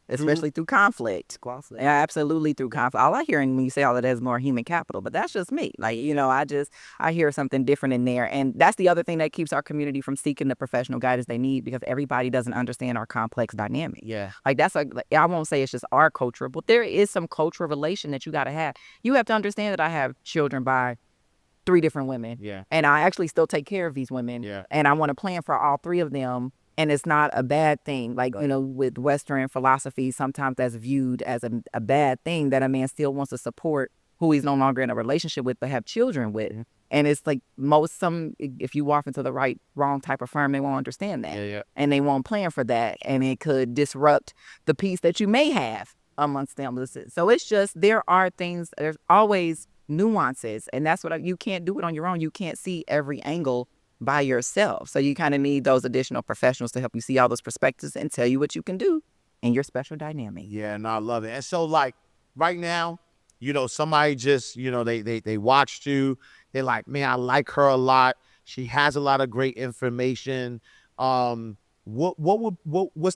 Especially through conflict. Yeah, absolutely, through conflict. All I hear when you say all of that is more human capital, but that's just me. Like, I hear something different in there. And that's the other thing that keeps our community from seeking the professional guidance they need, because everybody doesn't understand our complex dynamic. Yeah. Like, I won't say it's just our culture, but there is some cultural relation that you got to have. You have to understand that I have children by 3 different women. Yeah. And I actually still take care of these women. Yeah. And I want to plan for all 3 of them. And it's not a bad thing. Like, with Western philosophy, sometimes that's viewed as a bad thing, that a man still wants to support who he's no longer in a relationship with, but have children with. And it's like if you walk into the wrong type of firm, they won't understand that. Yeah. And they won't plan for that. And it could disrupt the peace that you may have amongst them. So it's just, there's always nuances. And that's what you can't do it on your own. You can't see every angle by yourself. So you kind of need those additional professionals to help you see all those perspectives and tell you what you can do in your special dynamic. Yeah, no, I love it. And so, like, right now, somebody just, they watched you. They're like, man, I like her a lot. She has a lot of great information. What's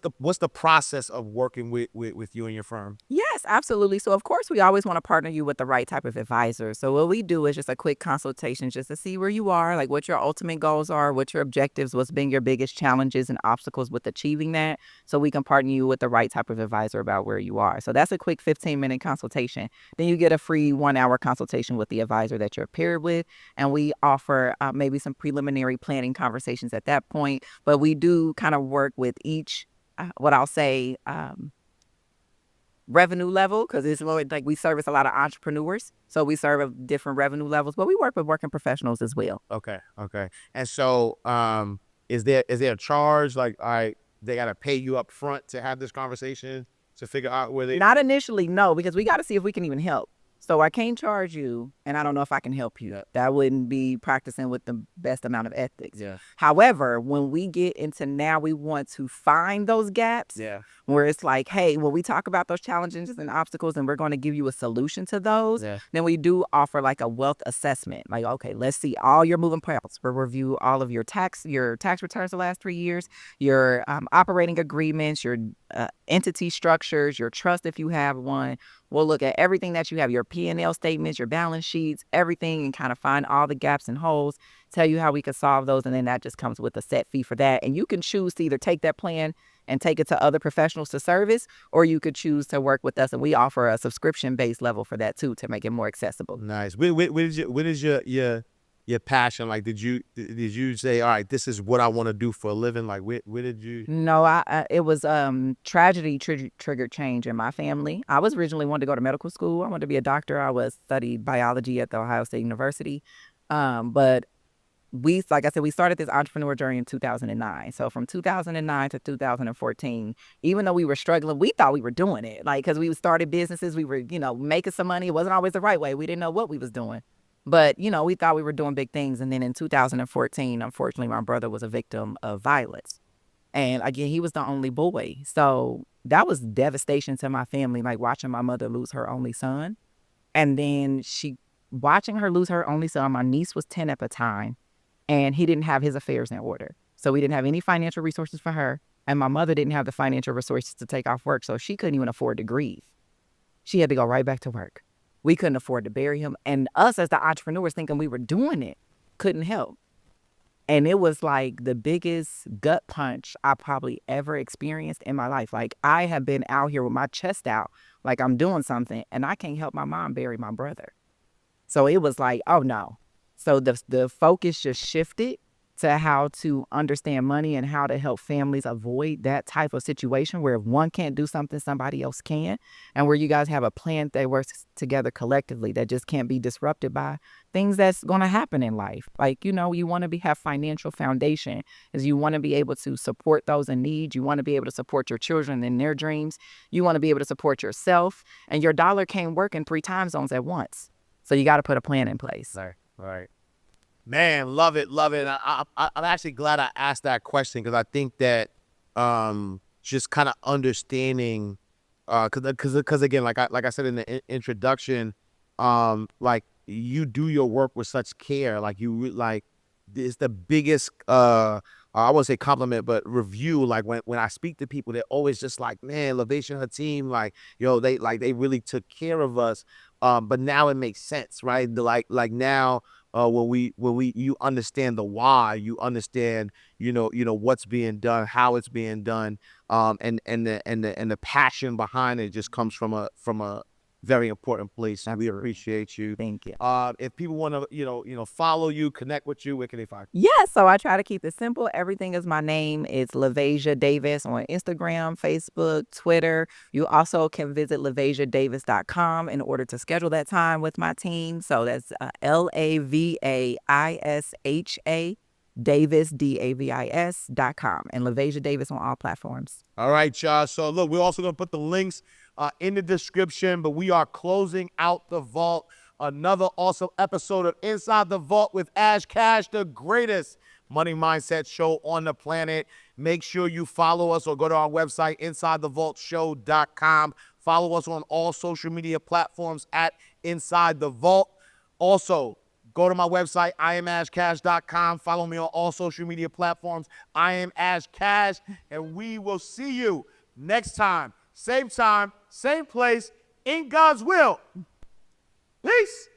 the process of working with you and your firm? Yes, absolutely. So of course we always want to partner you with the right type of advisor. So what we do is just a quick consultation just to see where you are, like what your ultimate goals are, what your objectives, what's been your biggest challenges and obstacles with achieving that. So we can partner you with the right type of advisor about where you are. So that's a quick 15-minute consultation. Then you get a free 1-hour consultation with the advisor that you're paired with. And we offer maybe some preliminary planning conversations at that point. But we do kind of work with each, what I'll say, revenue level, because it's more like we service a lot of entrepreneurs. So we serve different revenue levels, but we work with working professionals as well. Okay. And so is there a charge? Like, all right, they got to pay you up front to have this conversation to figure out where they... Not initially, no, because we got to see if we can even help. So I can't charge you, and I don't know if I can help you. That wouldn't be practicing with the best amount of ethics. Yeah. However, when we get into now, we want to find those gaps. Yeah. Where it's like, hey, when we talk about those challenges and obstacles, and we're going to give you a solution to those, Yeah. then we do offer like a wealth assessment. Like, okay, let's see all your moving parts. We'll review all of your tax returns the last 3 years, your operating agreements, your entity structures, your trust if you have one. We'll look at everything that you have, your P&L statements, your balance sheets, everything, and kind of find all the gaps and holes, tell you how we can solve those. And then that just comes with a set fee for that. And you can choose to either take that plan and take it to other professionals to service, or you could choose to work with us. And we offer a subscription-based level for that too, to make it more accessible. Nice. What is your passion? Like, did you say, all right, this is what I want to do for a living? Like, where did you? No, it was tragedy triggered change in my family. I was originally wanted to go to medical school. I wanted to be a doctor. I was studied biology at the Ohio State University. But like I said, we started this entrepreneur journey in 2009. So from 2009 to 2014, even though we were struggling, we thought we were doing it. Like, because we started businesses, we were, making some money. It wasn't always the right way. We didn't know what we was doing. But, we thought we were doing big things. And then in 2014, unfortunately, my brother was a victim of violence. And again, he was the only boy. So that was devastation to my family, like watching my mother lose her only son. And then watching her lose her only son, my niece was 10 at the time, and he didn't have his affairs in order. So we didn't have any financial resources for her. And my mother didn't have the financial resources to take off work. So she couldn't even afford to grieve. She had to go right back to work. We couldn't afford to bury him. And us as the entrepreneurs thinking we were doing it couldn't help. And it was like the biggest gut punch I probably ever experienced in my life. Like, I have been out here with my chest out, like I'm doing something, and I can't help my mom bury my brother. So it was like, oh no. So the focus just shifted to how to understand money and how to help families avoid that type of situation where if one can't do something, somebody else can. And where you guys have a plan that works together collectively that just can't be disrupted by things that's going to happen in life. Like, you want to have financial foundation, is you want to be able to support those in need. You want to be able to support your children in their dreams. You want to be able to support yourself, and your dollar can't work in 3 time zones at once. So you got to put a plan in place. Right. Man, love it. And I'm actually glad I asked that question, because I think that just kind of understanding, because again, like I said in the introduction, like, you do your work with such care. Like, it's the biggest I won't say compliment, but review. Like, when I speak to people, they're always just like, man, LaVaisha and her team, like, they really took care of us. But now it makes sense, right? Like now, when you understand the why, you understand, what's being done, how it's being done, and the passion behind it just comes from a very important place. We appreciate you. Thank you. If people want to, follow you, connect with you, where can they find you? Yeah, so I try to keep it simple. Everything is my name. It's LaVaisha Davis on Instagram, Facebook, Twitter. You also can visit LaVaishaDavis.com in order to schedule that time with my team. So that's LaVaisha Davis, Davis.com, and LaVaisha Davis on all platforms. All right, y'all. So look, we're also going to put the links in the description, but we are closing out the vault. Another awesome episode of Inside the Vault with Ash Cash, the greatest money mindset show on the planet. Make sure you follow us or go to our website, InsideTheVaultShow.com. Follow us on all social media platforms at Inside the Vault. Also, go to my website, IamAshCash.com. Follow me on all social media platforms. I am Ash Cash, and we will see you next time, same place, in God's will. Peace.